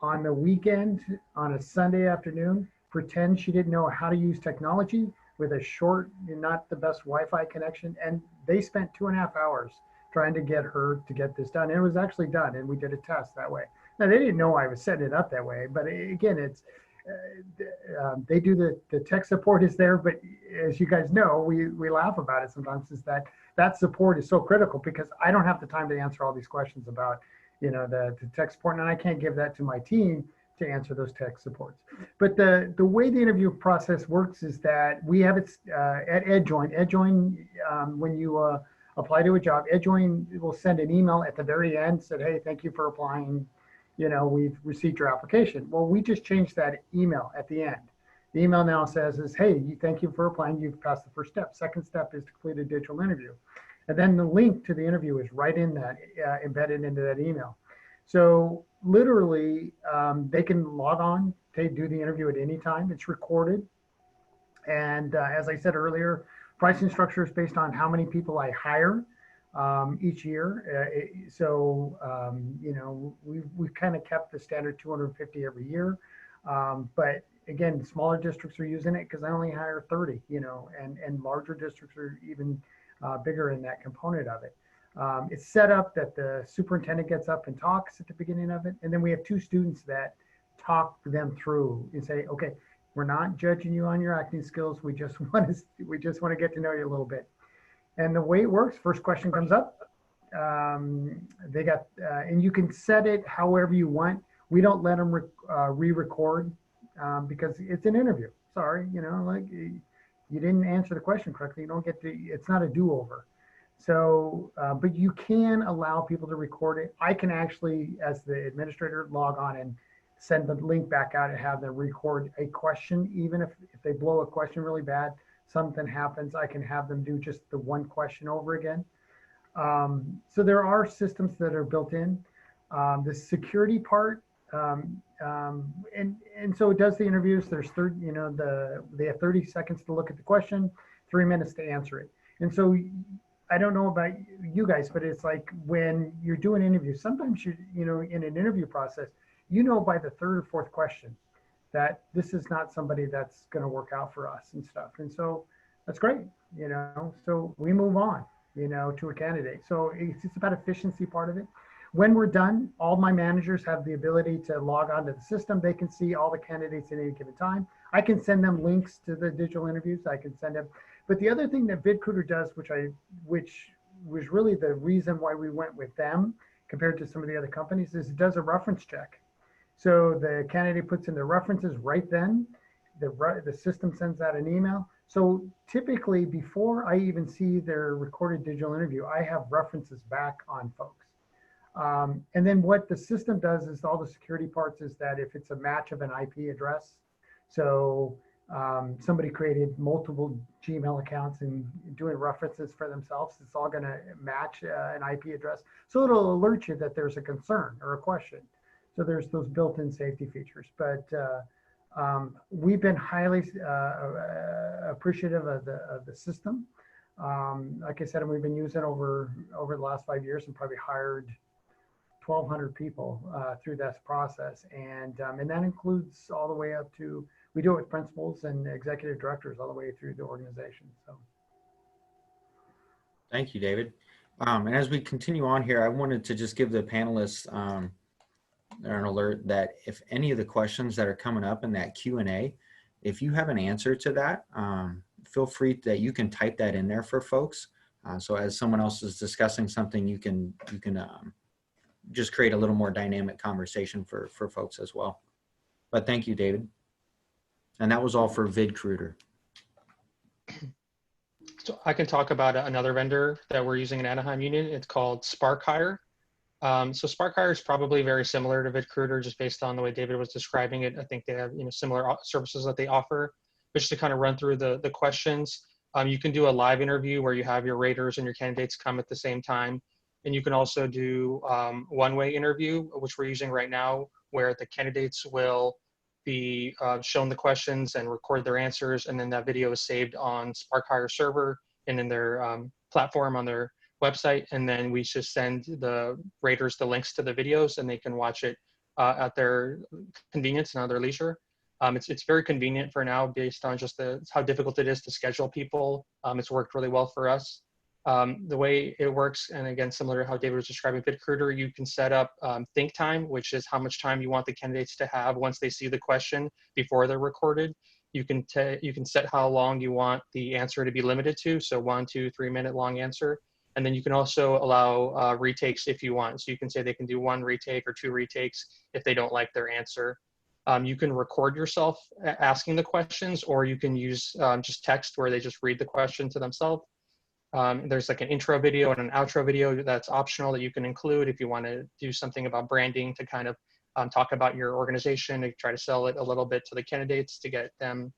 on the weekend on a Sunday afternoon, pretend she didn't know how to use technology with a short, not the best Wi-Fi connection. And they spent 2.5 hours trying to get her to get this done. And it was actually done, and we did a test that way. Now, they didn't know I was setting it up that way, but again, it's they do the tech support is there, but as you guys know, we laugh about it sometimes, is that support is so critical because I don't have the time to answer all these questions about, you know, the tech support, and I can't give that to my team to answer those tech supports. But the way the interview process works is that we have it at EdJoin. EdJoin, when you apply to a job, EdJoin will send an email at the very end, said, hey, thank you for applying. You know, we've received your application. Well, we just changed that email at the end. The email now says hey, thank you for applying. You've passed the first step. Second step is to complete a digital interview. And then the link to the interview is right in that, embedded into that email. So literally, they can log on, they do the interview at any time. It's recorded. And as I said earlier, pricing structure is based on how many people I hire each year. You know, we've kind of kept the standard 250 every year. But again, smaller districts are using it because I only hire 30, you know, and larger districts are even bigger in that component of it. It's set up that the superintendent gets up and talks at the beginning of it. And then we have 2 students that talk them through and say, okay, we're not judging you on your acting skills. We just want to get to know you a little bit. And the way it works, first question comes up. They got, and you can set it however you want. We don't let them re-record because it's an interview. Sorry, you know, like you didn't answer the question correctly. You don't get to, it's not a do-over. So, but you can allow people to record it. I can actually, as the administrator, log on and send the link back out and have them record a question. Even if they blow a question really bad, something happens, I can have them do just the one question over again. So there are systems that are built in. The security part, and so it does the interviews. There's they have 30 seconds to look at the question, 3 minutes to answer it. And so I don't know about you guys, but it's like when you're doing interviews, sometimes you know, in an interview process, you know, by the 3rd or 4th question that this is not somebody that's going to work out for us and stuff. And so that's great, you know, so we move on, you know, to a candidate. So it's about efficiency part of it. When we're done, all my managers have the ability to log onto the system. They can see all the candidates at any given time. I can send them links to the digital interviews. I can send them. But the other thing that VidCruiter does, which was really the reason why we went with them compared to some of the other companies, is it does a reference check. So the candidate puts in their references right then. The system sends out an email. So typically, before I even see their recorded digital interview, I have references back on folks. And then what the system does is all the security parts is that if it's a match of an IP address, so somebody created multiple Gmail accounts and doing references for themselves, it's all going to match an IP address. So it'll alert you that there's a concern or a question. So there's those built-in safety features. But we've been highly appreciative of the system. Like I said, we've been using over the last 5 years and probably hired 1,200 people through this process. And that includes all the way up to, we do it with principals and executive directors all the way through the organization. So. Thank you, David. And as we continue on here, I wanted to just give the panelists an alert that if any of the questions that are coming up in that Q&A, if you have an answer to that, feel free that you can type that in there for folks. So as someone else is discussing something, you can just create a little more dynamic conversation for folks as well. But thank you, David. And that was all for VidCruiter. So I can talk about another vendor that we're using in Anaheim Union. It's called SparkHire. So SparkHire is probably very similar to VidCruiter, just based on the way David was describing it. I think they have similar services that they offer. But just to kind of run through the questions, you can do a live interview where you have your raters and your candidates come at the same time. And you can also do one-way interview, which we're using right now, where the candidates will be shown the questions and record their answers, and then that video is saved on SparkHire server and in their platform on their website, and then we just send the raters the links to the videos, and they can watch it at their convenience and at their leisure. It's very convenient for now, based on just how difficult it is to schedule people. It's worked really well for us. The way it works, and again, similar to how David was describing VidCruiter, you can set up think time, which is how much time you want the candidates to have once they see the question before they're recorded. You can set how long you want the answer to be limited to, so 1, 2, 3 minute long answer. And then you can also allow retakes if you want. So you can say they can do 1 retake or 2 retakes if they don't like their answer. You can record yourself asking the questions, or you can use just text where they just read the question to themselves. There's like an intro video and an outro video that's optional that you can include if you want to do something about branding to kind of talk about your organization and try to sell it a little bit to the candidates to get them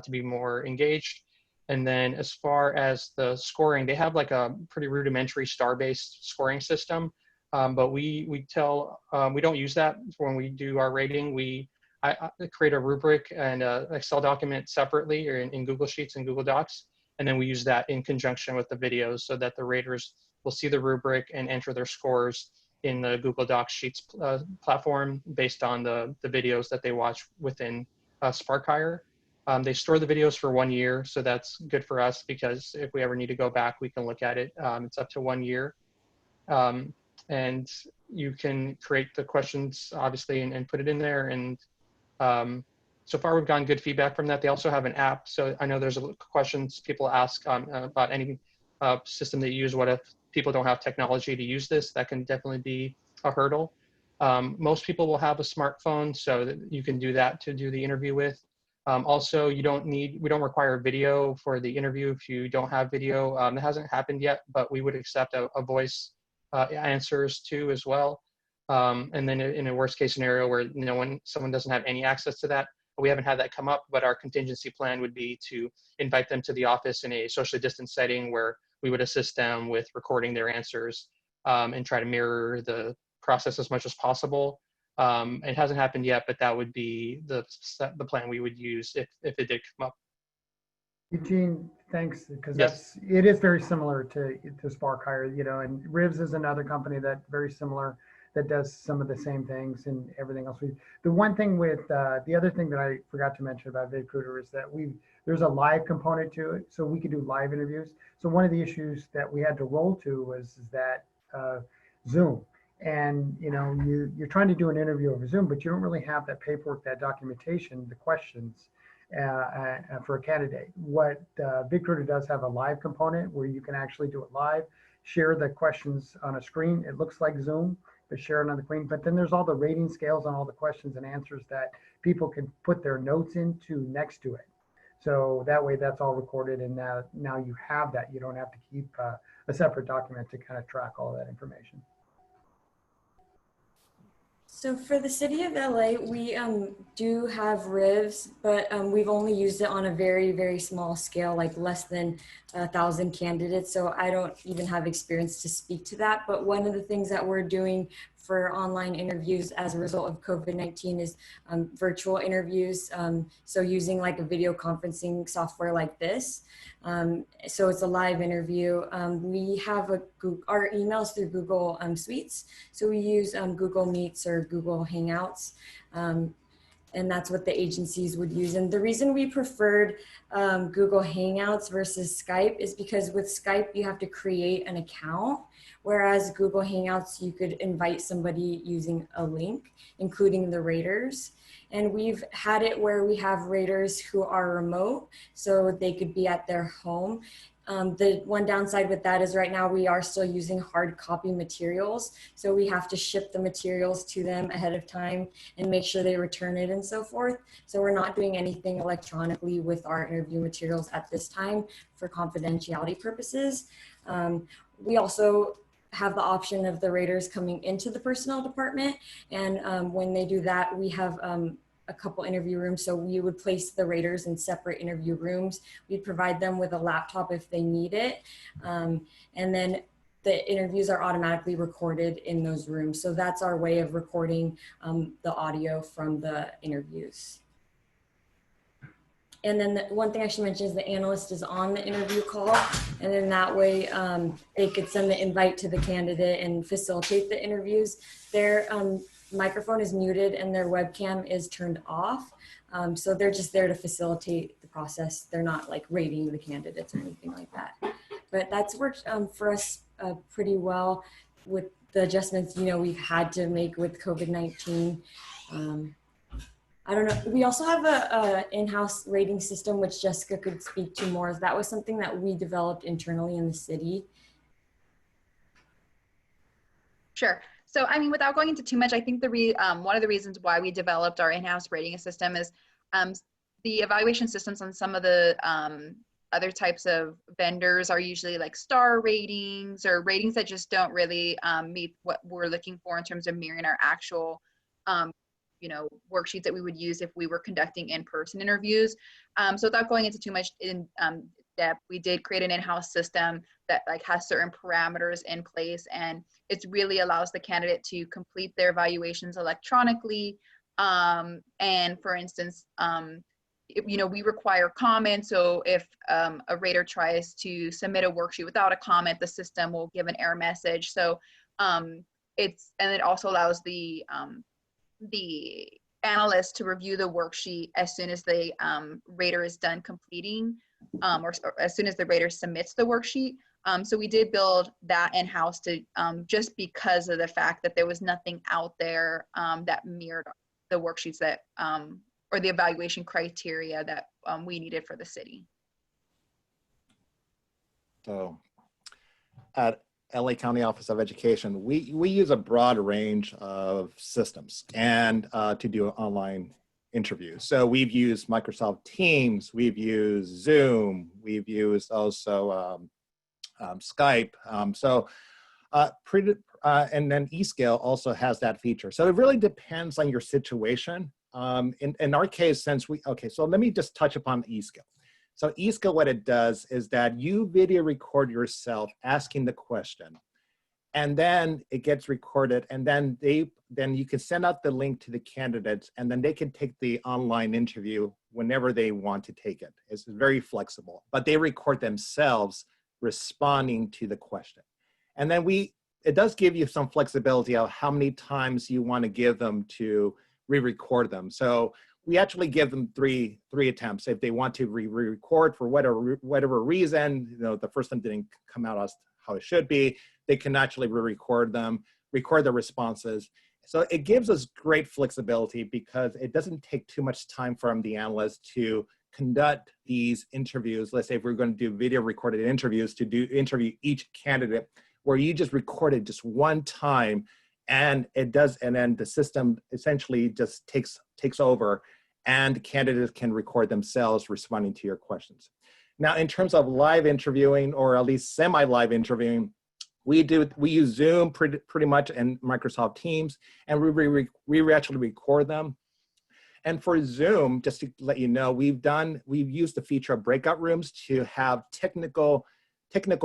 to be more engaged. And then as far as the scoring, they have like a pretty rudimentary star-based scoring system, but we don't use that when we do our rating. I create a rubric and an Excel document separately, or in Google Sheets and Google Docs, and then we use that in conjunction with the videos so that the raters will see the rubric and enter their scores in the Google Docs Sheets platform based on the videos that they watch within SparkHire. They store the videos for 1 year, so that's good for us, because if we ever need to go back, we can look at it. It's up to 1 year. And you can create the questions, obviously, and put it in there. And so far, we've gotten good feedback from that. They also have an app. So I know there's questions people ask about any system they use. What if people don't have technology to use this? That can definitely be a hurdle. Most people will have a smartphone, so that you can do that to do the interview with. Also, we don't require video for the interview if you don't have video. It hasn't happened yet, but we would accept a voice answers too as well. And then in a worst case scenario where when someone doesn't have any access to that, we haven't had that come up, but our contingency plan would be to invite them to the office in a socially distant setting where we would assist them with recording their answers and try to mirror the process as much as possible. It hasn't happened yet, but that would be the plan we would use if it did come up. Eugene, thanks, because Yes. it is very similar to SparkHire, and Rivs is another company that very similar, that does some of the same things and everything else. The one thing with the other thing that I forgot to mention about VidCruiter is that there's a live component to it, so we could do live interviews. So one of the issues that we had to roll to was that Zoom. And you're trying to do an interview over Zoom, but you don't really have that paperwork, that documentation, the questions for a candidate. What VidCruiter does have a live component where you can actually do it live, share the questions on a screen. It looks like Zoom, but share it on the screen. But then there's all the rating scales on all the questions and answers that people can put their notes into next to it. So that way that's all recorded, and now you have that. You don't have to keep a separate document to kind of track all that information. So for the city of LA, we do have Rivs, but we've only used it on a very, very small scale, like less than 1,000 candidates. So I don't even have experience to speak to that. But one of the things that we're doing for online interviews as a result of COVID-19 is virtual interviews. So using like a video conferencing software like this. So it's a live interview. We have our emails through Google Suites. So we use Google Meets or Google Hangouts. And that's what the agencies would use. And the reason we preferred Google Hangouts versus Skype is because with Skype, you have to create an account, whereas Google Hangouts, you could invite somebody using a link, including the raters. And we've had it where we have raters who are remote, so they could be at their home. The one downside with that is right now we are still using hard copy materials. So we have to ship the materials to them ahead of time and make sure they return it and so forth. So we're not doing anything electronically with our interview materials at this time for confidentiality purposes. We also have the option of the raters coming into the personnel department. And when they do that, we have a couple interview rooms. So we would place the raters in separate interview rooms. We'd provide them with a laptop if they need it. And then the interviews are automatically recorded in those rooms. So that's our way of recording the audio from the interviews. And then the one thing I should mention is the analyst is on the interview call. And then that way they could send the invite to the candidate and facilitate the interviews. Their microphone is muted and their webcam is turned off. So they're just there to facilitate the process. They're not like rating the candidates or anything like that. But that's worked for us pretty well with the adjustments, we've had to make with COVID-19. I don't know. We also have a in-house rating system, which Jessica could speak to more. That was something that we developed internally in the city. Sure. So, I mean, without going into too much, I think one of the reasons why we developed our in-house rating system is the evaluation systems on some of the other types of vendors are usually like star ratings or ratings that just don't really meet what we're looking for in terms of mirroring our actual worksheets that we would use if we were conducting in-person interviews. So without going into too much in depth, we did create an in-house system that has certain parameters in place, and it really allows the candidate to complete their evaluations electronically. And for instance, we require comments. So if a rater tries to submit a worksheet without a comment, the system will give an error message. So it also allows the analyst to review the worksheet as soon as the rater is done completing, or as soon as the rater submits the worksheet. So we did build that in-house to just because of the fact that there was nothing out there that mirrored the worksheets that or the evaluation criteria that we needed for the city. So at LA County Office of Education, we use a broad range of systems and to do online interviews. So we've used Microsoft Teams, we've used Zoom, we've used also Skype. And then eSkill also has that feature. So it really depends on your situation. In our case, so let me just touch upon eSkill. So eSkill, what it does is that you video record yourself asking the question, and then it gets recorded, and then you can send out the link to the candidates, and then they can take the online interview whenever they want to take it. It's very flexible, but they record themselves responding to the question. And then it does give you some flexibility of how many times you want to give them to re-record them. So we actually give them three attempts. If they want to re-record for whatever reason, the first one didn't come out as how it should be, they can actually re-record them, record the responses. So it gives us great flexibility because it doesn't take too much time from the analyst to conduct these interviews. Let's say if we're going to do video recorded interviews, to interview each candidate, where you just record it just one time, and then the system essentially just takes over, and candidates can record themselves responding to your questions. Now, in terms of live interviewing, or at least semi-live interviewing, we use Zoom pretty much and Microsoft Teams, and we actually record them. And for Zoom, just to let you know, we've used the feature of breakout rooms to have technical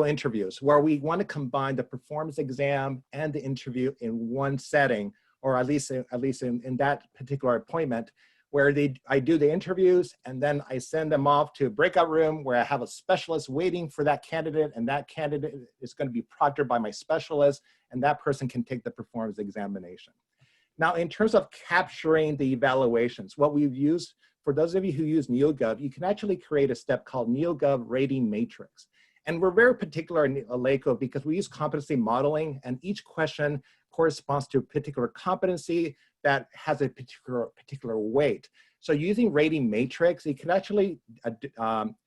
interviews where we want to combine the performance exam and the interview in one setting, or at least in that particular appointment, where I do the interviews and then I send them off to a breakout room where I have a specialist waiting for that candidate, and that candidate is going to be proctored by my specialist, and that person can take the performance examination. Now, in terms of capturing the evaluations, what we've used, for those of you who use NeoGov, you can actually create a step called NeoGov Rating Matrix. And we're very particular in LACO because we use competency modeling, and each question corresponds to a particular competency that has a particular weight. So using rating matrix, you can actually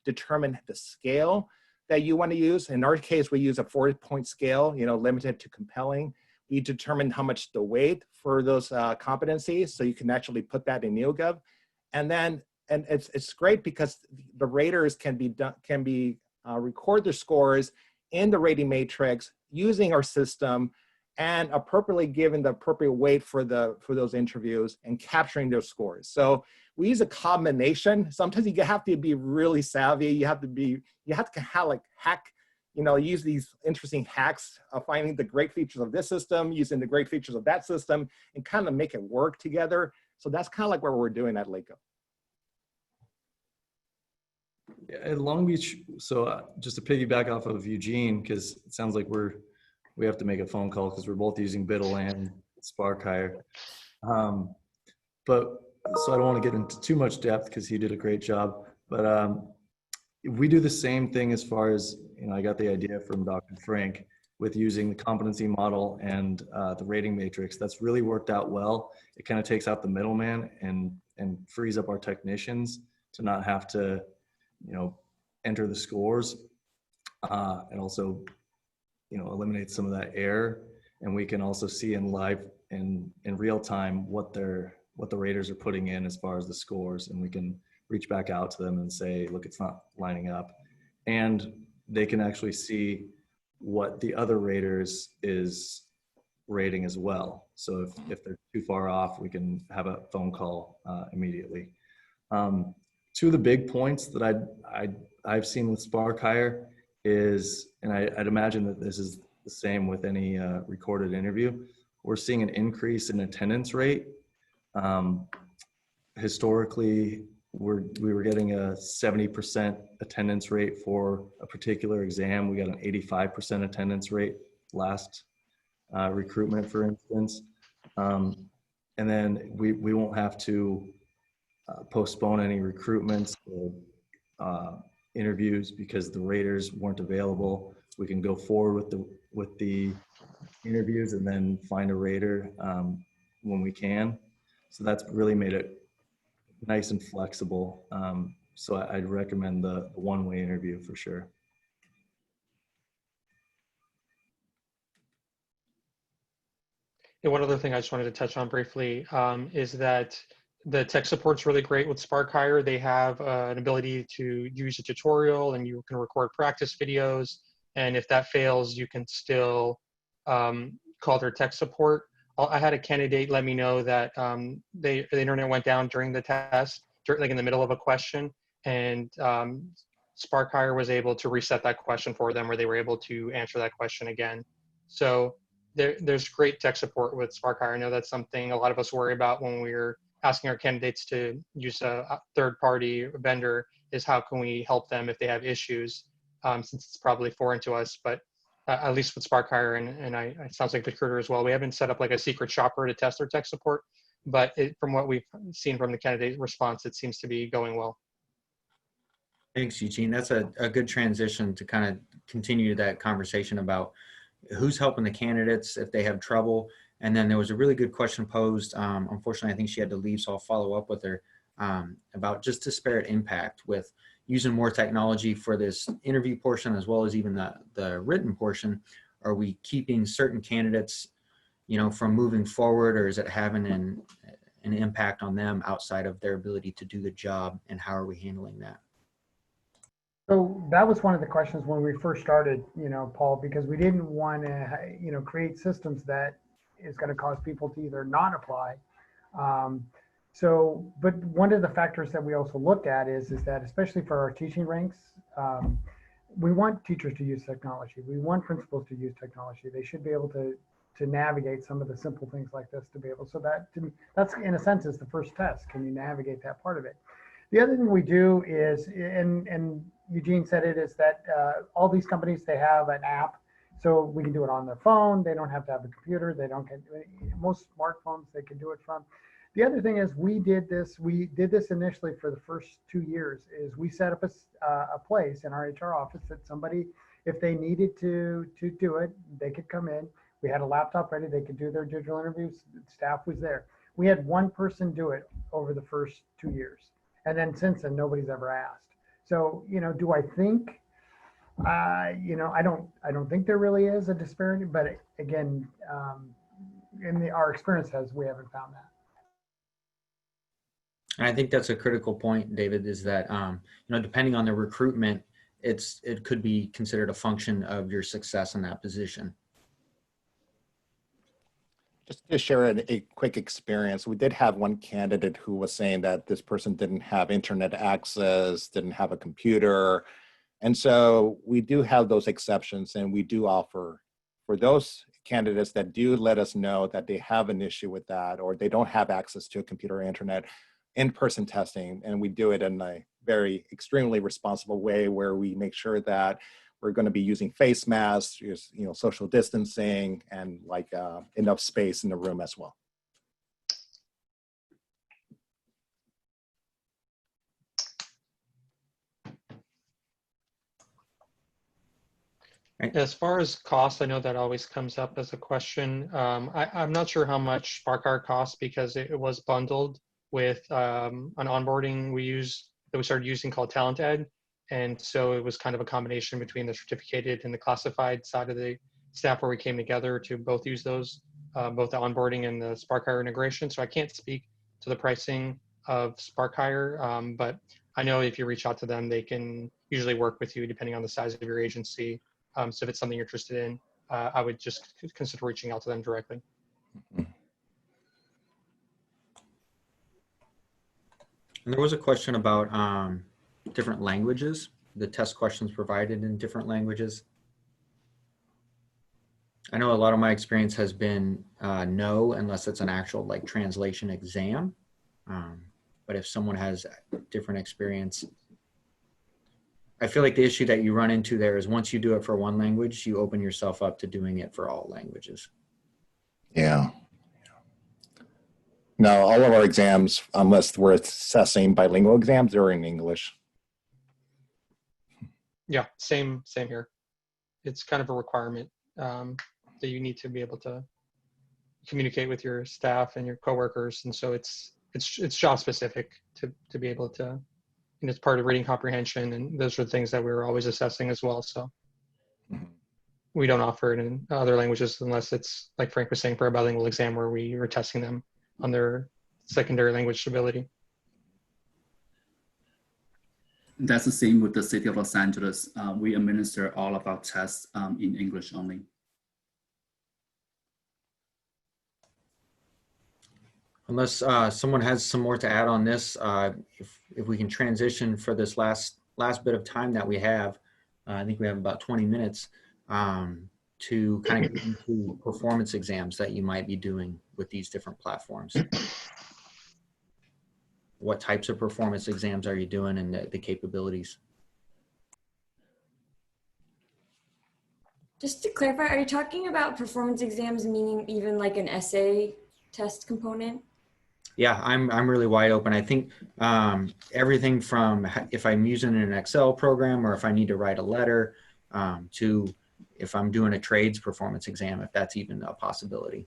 determine the scale. that you want to use. In our case, we use a 4-point scale, limited to compelling. We determine how much the weight for those competencies, so you can actually put that in NeoGov. And it's great because the raters can record their scores in the rating matrix using our system and appropriately giving the appropriate weight for those interviews and capturing those scores. So we use a combination. Sometimes you have to be really savvy. You have to kind of hack, use these interesting hacks of finding the great features of this system, using the great features of that system, and kind of make it work together. So that's kind of like what we're doing at LACO. At Long Beach, so just to piggyback off of Eugene, because it sounds like we have to make a phone call because we're both using Biddle and SparkHire. But so I don't want to get into too much depth because he did a great job. But we do the same thing as far as, I got the idea from Dr. Frank with using the competency model and the rating matrix. That's really worked out well. It kind of takes out the middleman and frees up our technicians to not have to, enter the scores, and also, eliminate some of that error. And we can also see in real time what the raters are putting in as far as the scores, and we can reach back out to them and say, look, it's not lining up. And they can actually see what the other raters is rating as well. So if they're too far off, we can have a phone call immediately. Two of the big points that I've seen with SparkHire is, and I'd imagine that this is the same with any recorded interview, we're seeing an increase in attendance rate. Historically, we were getting a 70% attendance rate for a particular exam. We got an 85% attendance rate last recruitment, for instance. And then we won't have to postpone any recruitments or interviews because the raters weren't available. We can go forward with the interviews and then find a rater when we can. So that's really made it nice and flexible. So I'd recommend the one-way interview for sure. And one other thing I just wanted to touch on briefly is that the tech support's really great with SparkHire. They have an ability to use a tutorial and you can record practice videos. And if that fails, you can still call their tech support. I had a candidate let me know that the internet went down during the test, like in the middle of a question, and SparkHire was able to reset that question for them, where they were able to answer that question again. So there's great tech support with SparkHire. I know that's something a lot of us worry about when we're asking our candidates to use a third-party vendor, is how can we help them if they have issues, since it's probably foreign to us. But at least with SparkHire, and it sounds like VidCruiter as well, we haven't set up like a secret shopper to test their tech support, but from what we've seen from the candidate response, it seems to be going well. Thanks, Eugene. That's a good transition to kind of continue that conversation about who's helping the candidates if they have trouble. And then there was a really good question posed. Unfortunately, I think she had to leave, so I'll follow up with her about just disparate impact with using more technology for this interview portion as well as even the written portion. Are we keeping certain candidates, from moving forward, or is it having an impact on them outside of their ability to do the job, and how are we handling that? So that was one of the questions when we first started, Paul, because we didn't want to, create systems that is going to cause people to either not apply. But one of the factors that we also looked at is that, especially for our teaching ranks, we want teachers to use technology. We want principals to use technology. They should be able to navigate some of the simple things like this to be able, so that's in a sense is the first test. Can you navigate that part of it? The other thing we do is, and Eugene said it, is that all these companies, they have an app, so we can do it on their phone. They don't have to have a computer. They don't get, most smartphones they can do it from. The other thing is we did this initially for the first 2 years, is we set up a place in our HR office that somebody, if they needed to do it, they could come in. We had a laptop ready. They could do their digital interviews. Staff was there. We had one person do it over the first 2 years. And then since then, nobody's ever asked. So, do I think You know, I don't think there really is a disparity, but again, our experience we haven't found that. And I think that's a critical point, David, is that, you know, depending on the recruitment, it could be considered a function of your success in that position. Just to share a quick experience, we did have one candidate who was saying that this person didn't have internet access, didn't have a computer. And so we do have those exceptions, and we do offer for those candidates that do let us know that they have an issue with that, or they don't have access to a computer or internet, in-person testing. And we do it in a very extremely responsible way where we make sure that we're going to be using face masks, you know, social distancing, and like enough space in the room as well. As far as cost, I know that always comes up as a question. I'm not sure how much SparkHire costs because it was bundled with an onboarding we started using called Talent Ed. And so it was kind of a combination between the certificated and the classified side of the staff where we came together to both use those, both the onboarding and the SparkHire integration. So I can't speak to the pricing of SparkHire, but I know if you reach out to them, they can usually work with you depending on the size of your agency. So if it's something you're interested in, I would just consider reaching out to them directly. And there was a question about different languages, the test questions provided in different languages. I know a lot of my experience has been no, unless it's an actual like translation exam. But if someone has different experience, I feel like the issue that you run into there is once you do it for one language, you open yourself up to doing it for all languages. Yeah. No, all of our exams, unless we're assessing bilingual exams, they're in English. Yeah, same here. It's kind of a requirement that you need to be able to communicate with your staff and your coworkers, and so it's job specific to be able to. And it's part of reading comprehension, and those are the things that we're always assessing as well. So we don't offer it in other languages unless it's, like Frank was saying, for a bilingual exam where we are testing them on their secondary language ability. That's the same with the city of Los Angeles. We administer all of our tests in English only. Unless someone has some more to add on this, if we can transition for this last bit of time that we have, I think we have about 20 minutes to kind of get into performance exams that you might be doing with these different platforms. What types of performance exams are you doing, and the capabilities? Just to clarify, are you talking about performance exams meaning even like an essay test component? Yeah, I'm really wide open. I think everything from if I'm using an Excel program or if I need to write a letter to if I'm doing a trades performance exam, if that's even a possibility.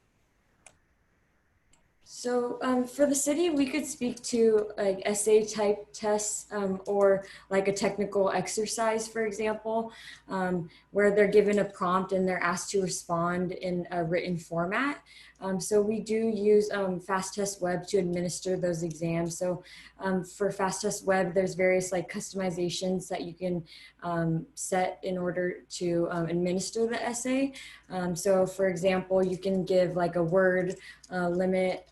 So for the city, we could speak to like essay type tests or like a technical exercise, for example, where they're given a prompt and they're asked to respond in a written format. So we do use FastTest Web to administer those exams. So for FastTest Web, there's various like customizations that you can set in order to administer the essay. So for example, you can give like a word limit.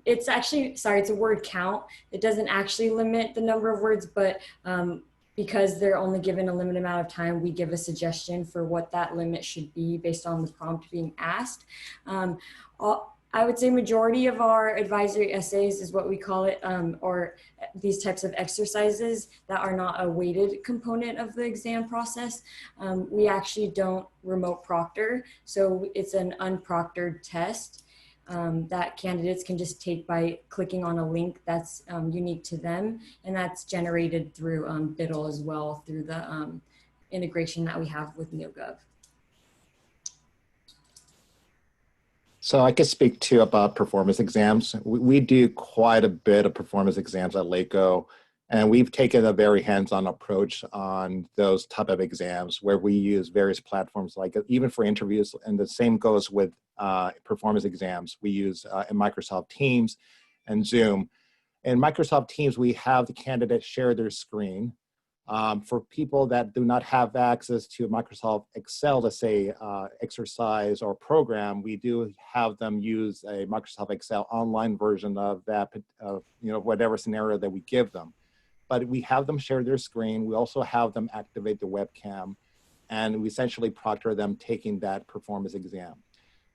It's actually, sorry, it's a word count. It doesn't actually limit the number of words, but because they're only given a limited amount of time, we give a suggestion for what that limit should be based on the prompt being asked. I would say majority of our advisory essays is what we call it, or these types of exercises that are not a weighted component of the exam process. We actually don't remote proctor, so it's an unproctored test that candidates can just take by clicking on a link that's unique to them, and that's generated through Biddle as well through the integration that we have with NeoGov. So I could speak to about performance exams. We do quite a bit of performance exams at LACO. And we've taken a very hands-on approach on those type of exams where we use various platforms, like even for interviews, and the same goes with performance exams. We use in Microsoft Teams and Zoom. In Microsoft Teams, we have the candidate share their screen. For people that do not have access to Microsoft Excel, let's say exercise or program, we do have them use a Microsoft Excel online version of that, whatever scenario that we give them. But we have them share their screen. We also have them activate the webcam, and we essentially proctor them taking that performance exam.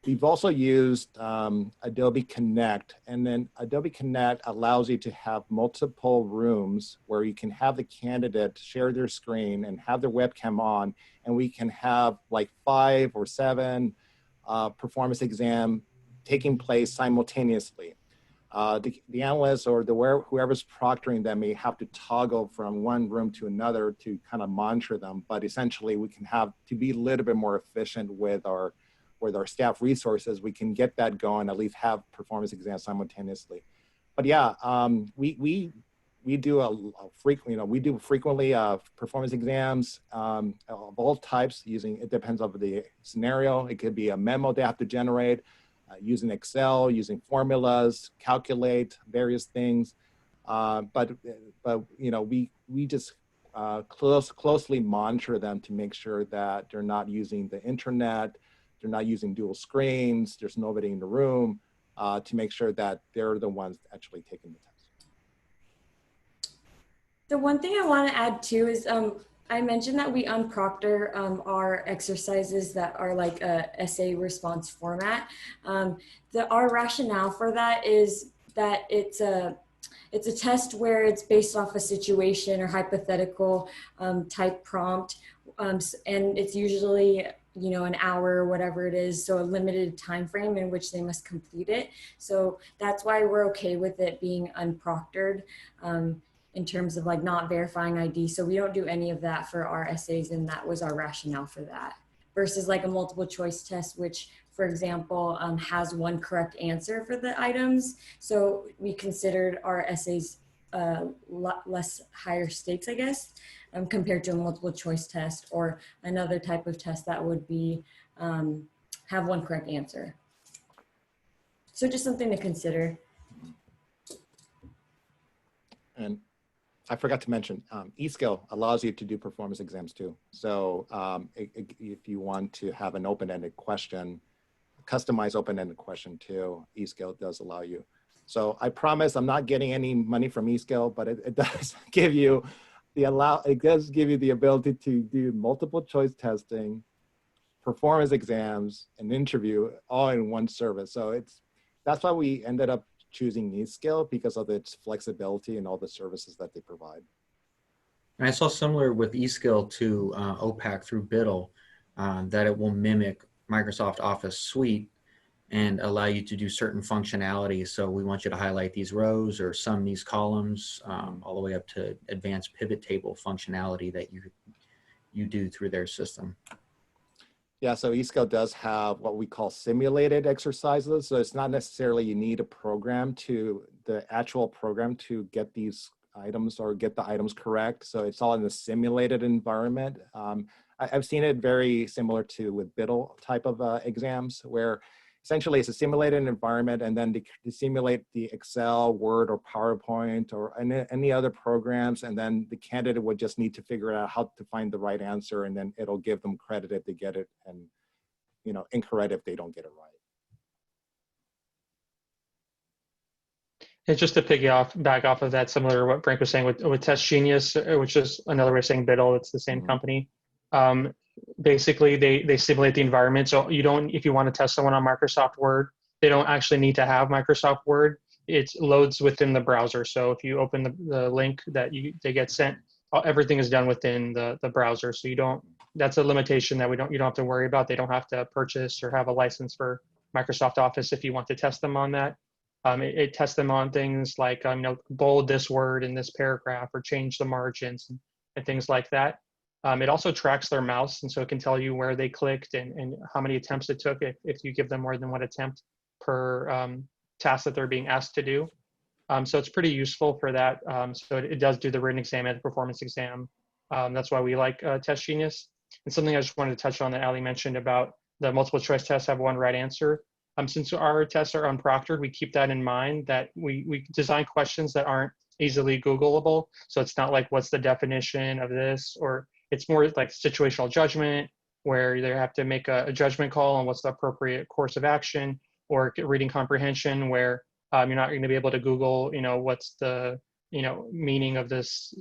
We've also used Adobe Connect, and then Adobe Connect allows you to have multiple rooms where you can have the candidate share their screen and have their webcam on, and we can have like 5 or 7 performance exam taking place simultaneously. The analyst or whoever's proctoring them may have to toggle from one room to another to kind of monitor them, but essentially we can have to be a little bit more efficient with our staff resources. We can get that going, at least have performance exams simultaneously. But yeah, we do frequently performance exams of all types using, it depends on the scenario. It could be a memo they have to generate, using Excel, using formulas, calculate various things. But we just closely monitor them to make sure that they're not using the internet, they're not using dual screens, there's nobody in the room, to make sure that they're the ones actually taking the test. The one thing I want to add too is I mentioned that we unproctor our exercises that are like a essay response format. Our rationale for that is that it's a test where it's based off a situation or hypothetical type prompt, and it's usually an hour or whatever it is, so a limited time frame in which they must complete it. So that's why we're okay with it being unproctored. In terms of like not verifying ID. So we don't do any of that for our essays, and that was our rationale for that. Versus like a multiple choice test, which for example, has one correct answer for the items. So we considered our essays less higher stakes, I guess, compared to a multiple choice test or another type of test that would be have one correct answer. So just something to consider. And I forgot to mention, eSkill allows you to do performance exams too. So if you want to have an open-ended question, customized open-ended question too, eSkill does allow you. So I promise I'm not getting any money from eSkill, but it does give you the ability to do multiple choice testing, performance exams, and interview all in one service. So that's why we ended up choosing eSkill, because of its flexibility and all the services that they provide. And I saw similar with eSkill to OPAC through Biddle, that it will mimic Microsoft Office Suite and allow you to do certain functionality. So we want you to highlight these rows or sum these columns, all the way up to advanced pivot table functionality that you do through their system. Yeah, so eSkill does have what we call simulated exercises. So it's not necessarily you need a program the actual program to get these items or get the items correct. So it's all in the simulated environment. I've seen it very similar to with Biddle type of exams, where essentially it's a simulated environment, and then they simulate the Excel, Word, or PowerPoint, or any other programs, and then the candidate would just need to figure out how to find the right answer, and then it'll give them credit if they get it, and incorrect if they don't get it right. And just to back off of that, similar to what Frank was saying with TestGenius, which is another way of saying Biddle, it's the same company. Basically, they simulate the environment. So you don't, if you want to test someone on Microsoft Word, they don't actually need to have Microsoft Word. It loads within the browser. So if you open the link that they get sent, everything is done within the browser. So you don't. That's a limitation that you don't have to worry about. They don't have to purchase or have a license for Microsoft Office if you want to test them on that. It tests them on things like bold this word in this paragraph or change the margins and things like that. It also tracks their mouse, and so it can tell you where they clicked and how many attempts it took if you give them more than one attempt per task that they're being asked to do. So it's pretty useful for that. So it does do the written exam and the performance exam. That's why we like Test Genius. And something I just wanted to touch on that Ali mentioned about the multiple choice tests have one right answer. Since our tests are unproctored, we keep that in mind, that we design questions that aren't easily Googleable. So it's not like, what's the definition of this? Or it's more like situational judgment, where they have to make a judgment call on what's the appropriate course of action, or reading comprehension, where you're not going to be able to Google, what's the, meaning of this,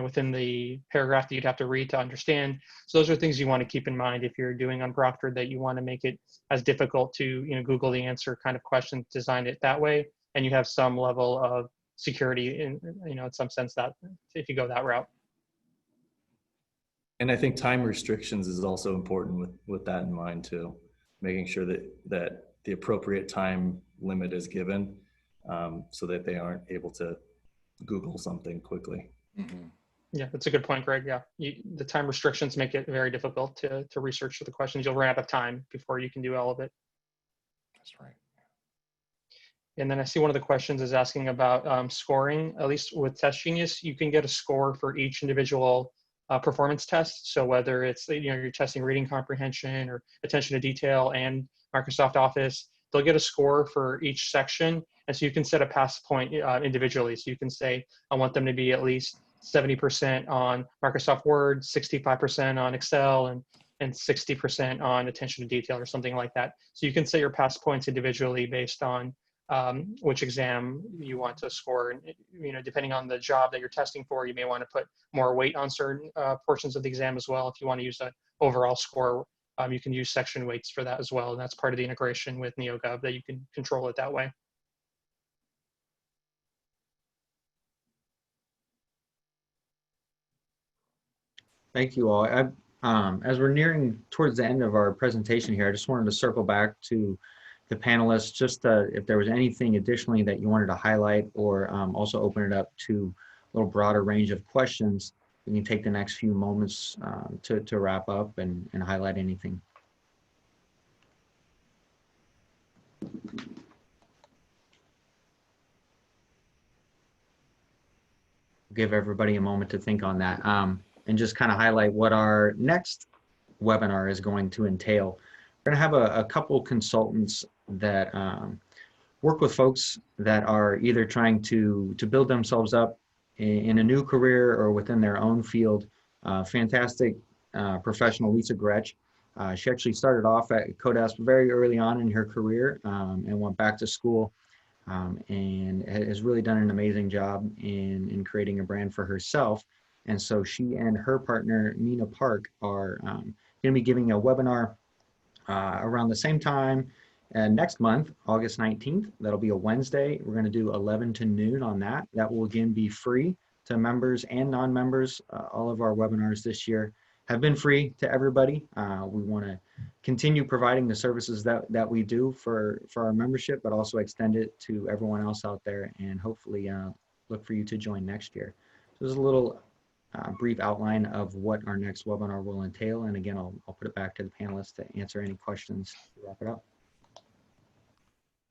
within the paragraph that you'd have to read to understand. So those are things you want to keep in mind if you're doing unproctored, that you want to make it as difficult to, Google the answer kind of question, design it that way. And you have some level of security in, in some sense, that if you go that route. And I think time restrictions is also important with that in mind too, making sure that the appropriate time limit is given, so that they aren't able to Google something quickly. Mm-hmm. Yeah, that's a good point, Greg. Yeah, the time restrictions make it very difficult to research for the questions. You'll run out of time before you can do all of it. That's right. And then I see one of the questions is asking about scoring. At least with Test Genius, you can get a score for each individual performance test. So whether it's, you're testing reading comprehension or attention to detail and Microsoft Office, they'll get a score for each section. And so you can set a pass point individually. So you can say, I want them to be at least 70% on Microsoft Word, 65% on Excel, and 60% on attention to detail or something like that. So you can set your pass points individually based on which exam you want to score. And, depending on the job that you're testing for, you may want to put more weight on certain portions of the exam as well. If you want to use an overall score, you can use section weights for that as well. And that's part of the integration with NeoGov, that you can control it that way. Thank you all. As we're nearing towards the end of our presentation here, I just wanted to circle back to the panelists, just if there was anything additionally that you wanted to highlight, or also open it up to a little broader range of questions. We can take the next few moments to wrap up and highlight anything. Give everybody a moment to think on that, and just kind of highlight what our next webinar is going to entail. We're going to have a couple consultants that work with folks that are either trying to build themselves up in a new career or within their own field. Fantastic professional, Lisa Gretsch. She actually started off at Codesk very early on in her career, and went back to school, and has really done an amazing job in creating a brand for herself. And so she and her partner, Nina Park, are going to be giving a webinar around the same time next month, August 19th. That'll be a Wednesday. We're going to do 11 to noon on that. That will again be free to members and non-members. All of our webinars this year have been free to everybody. We want to continue providing the services that we do for our membership, but also extend it to everyone else out there, and hopefully look for you to join next year. So there's a little brief outline of what our next webinar will entail. And again, I'll put it back to the panelists to answer any questions to wrap it up.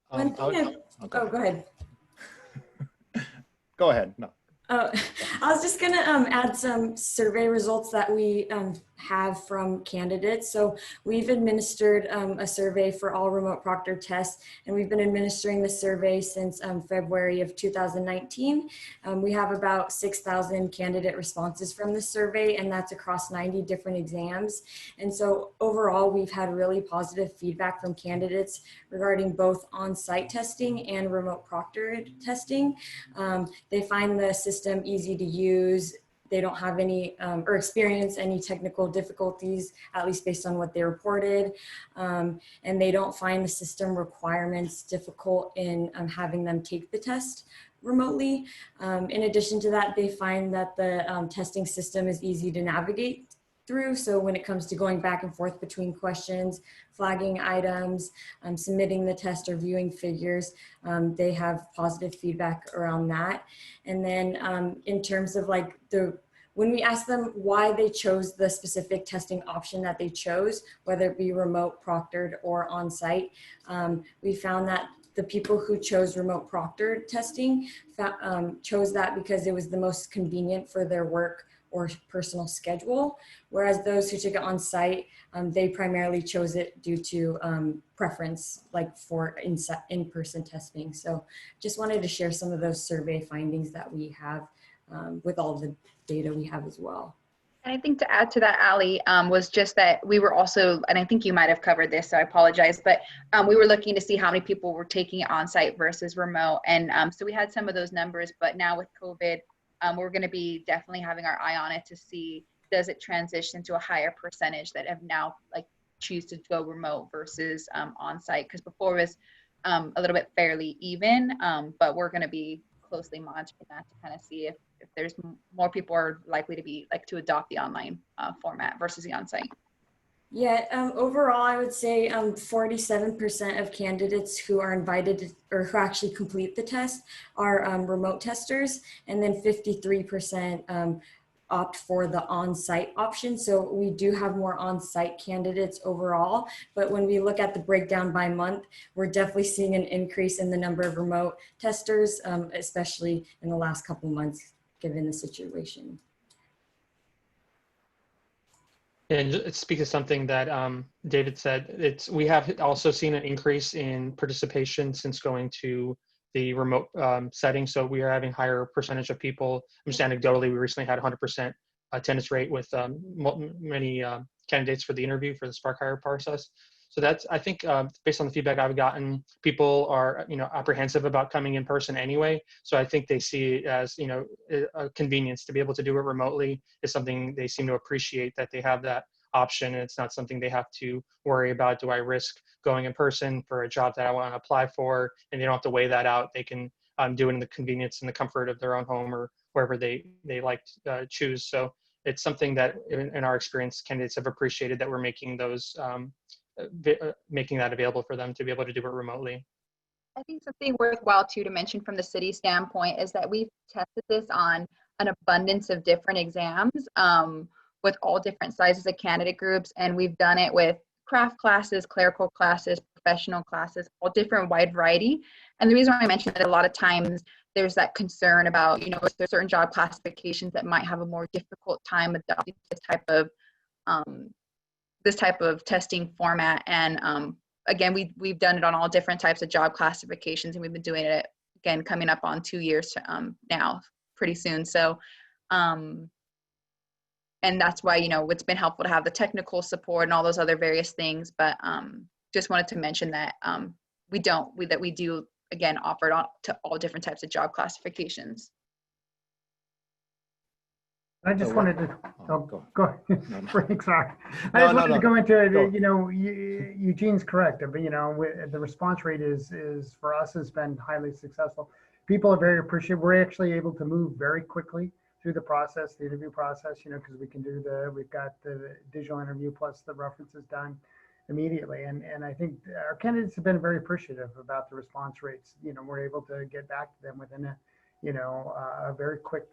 Go ahead. Go ahead. No. I was just going to add some survey results that we have from candidates. So we've administered a survey for all remote proctor tests, and we've been administering the survey since February of 2019. We have about 6,000 candidate responses from this survey, and that's across 90 different exams. And so overall, we've had really positive feedback from candidates regarding both on-site testing and remote proctored testing. They find the system easy to use. They don't have any or experience any technical difficulties, at least based on what they reported. And they don't find the system requirements difficult in having them take the test remotely. In addition to that, they find that the testing system is easy to navigate through. So when it comes to going back and forth between questions, flagging items, submitting the test, or viewing figures, they have positive feedback around that. And then in terms of like when we ask them why they chose the specific testing option that they chose, whether it be remote, proctored, or on-site, we found that the people who chose remote proctor testing chose that because it was the most convenient for their work or personal schedule, whereas those who took it on site, they primarily chose it due to preference, like for in-person testing. So just wanted to share some of those survey findings that we have with all the data we have as well. And I think to add to that, Ali, was just that we were also, and I think you might have covered this, so I apologize, but we were looking to see how many people were taking it on-site versus remote. And so we had some of those numbers, but now with COVID, we're going to be definitely having our eye on it to see, does it transition to a higher percentage that have now like choose to go remote versus on-site? Because before it was a little bit fairly even, but we're going to be closely monitoring that to kind of see if there's more people are likely to be like to adopt the online format versus the on-site. Yeah, overall, I would say 47% of candidates who are invited or who actually complete the test are remote testers, and then 53% opt for the on-site option. So we do have more on-site candidates overall, but when we look at the breakdown by month, we're definitely seeing an increase in the number of remote testers, especially in the last couple months, given the situation. And to speak to something that David said, we have also seen an increase in participation since going to the remote setting. So we are having higher percentage of people. Just anecdotally, we recently had 100% attendance rate with many candidates for the interview for the Spark hire process. So that's, I think, based on the feedback I've gotten, people are, apprehensive about coming in person anyway. So I think they see it as, a convenience to be able to do it remotely is something they seem to appreciate, that they have that option. And it's not something they have to worry about. Do I risk going in person for a job that I want to apply for? And they don't have to weigh that out. They can do it in the convenience and the comfort of their own home or wherever they like to choose. So it's something that in our experience, candidates have appreciated that we're making those making that available for them to be able to do it remotely. I think something worthwhile too to mention from the city standpoint is that we've tested this on an abundance of different exams with all different sizes of candidate groups, and we've done it with craft classes, clerical classes, professional classes, all different wide variety. And the reason why I mentioned that a lot of times there's that concern about, if there's certain job classifications that might have a more difficult time adopting this type of testing format. And again, we've done it on all different types of job classifications, and we've been doing it again coming up on 2 years now pretty soon. So and that's why it's been helpful to have the technical support and all those other various things. But just wanted to mention that we do again offer it to all different types of job classifications. I just wanted to go ahead. Frank, sorry. I No, just wanted to go into it. Go. Eugene's correct, but the response rate is for us has been highly successful. People are very appreciative. We're actually able to move very quickly through the process, the interview process, because we can we've got the digital interview plus the references done immediately. And I think our candidates have been very appreciative about the response rates. We're able to get back to them within a very quick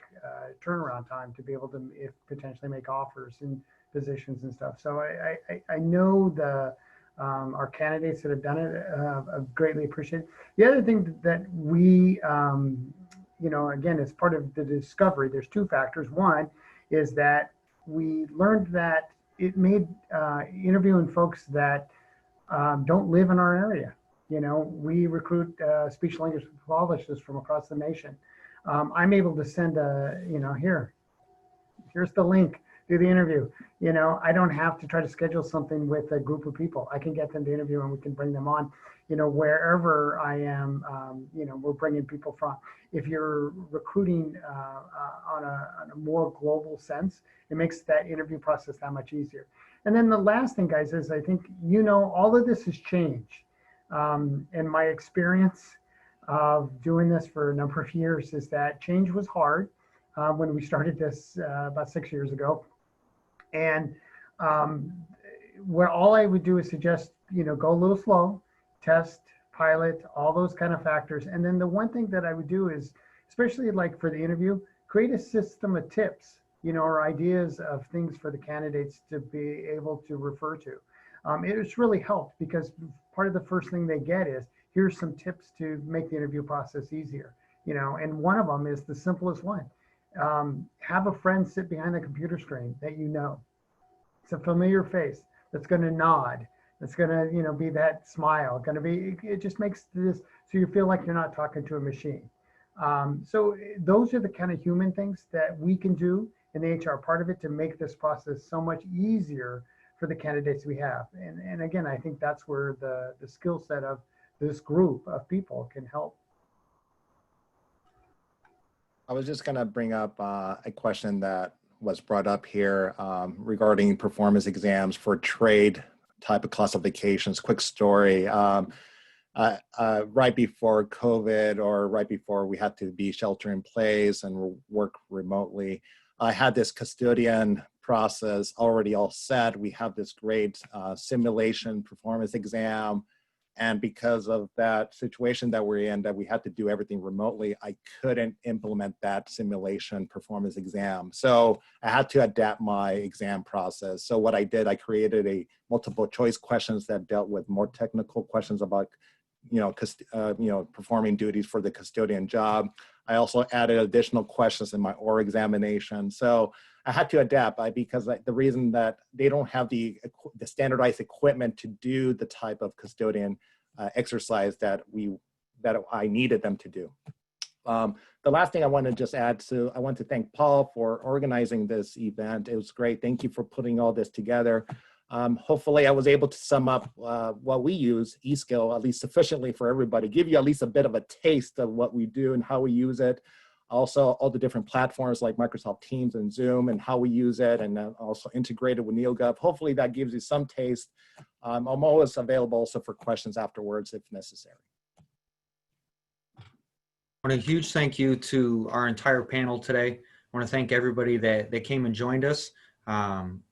turnaround time to be able to potentially make offers and positions and stuff. So I know our candidates that have done it have greatly appreciated. The other thing that we, again, as part of the discovery, there's two factors. One is that we learned that it made interviewing folks that don't live in our area. We recruit speech language pathologists from across the nation. I'm able to send here's the link to the interview. I don't have to try to schedule something with a group of people. I can get them to interview and we can bring them on, wherever I am, we're bringing people from. If you're recruiting on a more global sense, it makes that interview process that much easier. And then the last thing, guys, is I think, all of this has changed. And my experience of doing this for a number of years is that change was hard when we started this about 6 years ago. And where all I would do is suggest, go a little slow, test, pilot, all those kind of factors. And then the one thing that I would do is, especially like for the interview, create a system of tips, or ideas of things for the candidates to be able to refer to. It's really helped because part of the first thing they get is, here's some tips to make the interview process easier. And one of them is the simplest one. Have a friend sit behind the computer screen that you know. It's a familiar face that's going to nod. That's going to, be that smile. It just makes this so you feel like you're not talking to a machine. So those are the kind of human things that we can do in the HR part of it to make this process so much easier for the candidates we have. And again, I think that's where the skill set of this group of people can help. I was just going to bring up a question that was brought up here regarding performance exams for trade type of classifications. Quick story. Right before COVID, or right before we had to be shelter in place and work remotely, I had this custodian process already all set. We have this great simulation performance exam. And because of that situation that we're in, that we had to do everything remotely, I couldn't implement that simulation performance exam. So I had to adapt my exam process. So what I did, I created a multiple choice questions that dealt with more technical questions about, performing duties for the custodian job. I also added additional questions in my oral examination. So I had to adapt because the reason that they don't have the standardized equipment to do the type of custodian exercise that I needed them to do. The last thing I want to just add, so I want to thank Paul for organizing this event. It was great. Thank you for putting all this together. Hopefully I was able to sum up what we use, eSkill, at least sufficiently for everybody, give you at least a bit of a taste of what we do and how we use it. Also, all the different platforms like Microsoft Teams and Zoom and how we use it, and also integrated with NeoGov. Hopefully that gives you some taste. I'm always available also for questions afterwards if necessary. I want a huge thank you to our entire panel today. I want to thank everybody that came and joined us.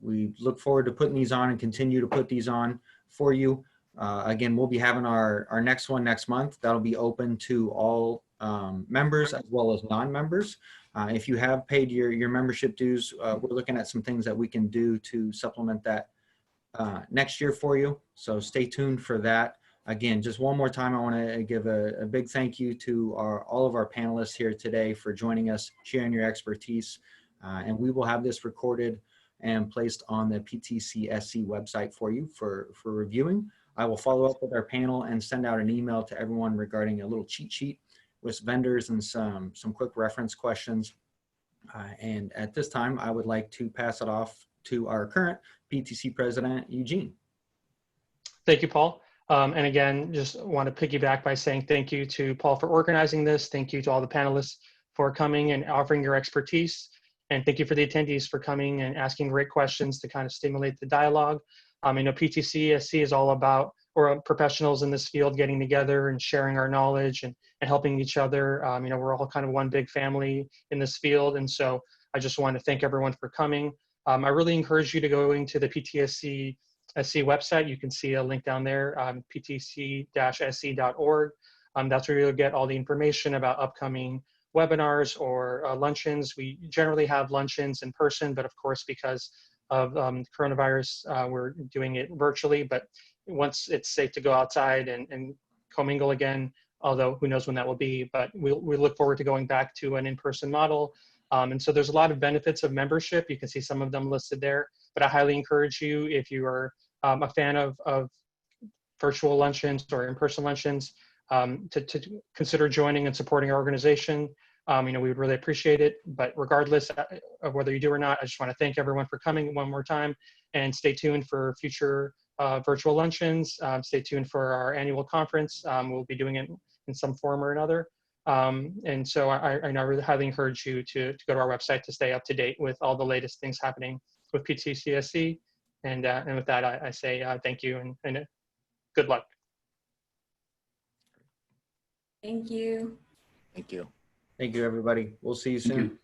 We look forward to putting these on and continue to put these on for you. Again, we'll be having our next one next month. That'll be open to all members as well as non-members. If you have paid your membership dues, we're looking at some things that we can do to supplement that next year for you. So stay tuned for that. Again, just one more time, I want to give a big thank you to all of our panelists here today for joining us, sharing your expertise, and we will have this recorded and placed on the PTC-SC website for you for reviewing. I will follow up with our panel and send out an email to everyone regarding a little cheat sheet with vendors and some quick reference questions. And at this time, I would like to pass it off to our current PTC president, Eugene. Thank you, Paul. And again, just want to piggyback by saying thank you to Paul for organizing this. Thank you to all the panelists for coming and offering your expertise. And thank you for the attendees for coming and asking great questions to kind of stimulate the dialogue. I know PTC-SC is all about, or professionals in this field getting together and sharing our knowledge and helping each other. We're all kind of one big family in this field. And so I just want to thank everyone for coming. I really encourage you to go into the PTC-SC website. You can see a link down there, ptc-sc.org. That's where you'll get all the information about upcoming webinars or luncheons. We generally have luncheons in person, but of course, because of coronavirus, we're doing it virtually. But once it's safe to go outside and commingle again, although who knows when that will be, but we look forward to going back to an in-person model. And so there's a lot of benefits of membership. You can see some of them listed there, but I highly encourage you, if you are a fan of virtual luncheons or in-person luncheons, to consider joining and supporting our organization. We would really appreciate it, but regardless of whether you do or not, I just want to thank everyone for coming one more time, and stay tuned for future virtual luncheons. Stay tuned for our annual conference. We'll be doing it in some form or another. And so I really highly encourage you to go to our website to stay up to date with all the latest things happening with PTC-SC. And with that, I say thank you and good luck. Thank you. Thank you. Thank you, everybody. We'll see you soon.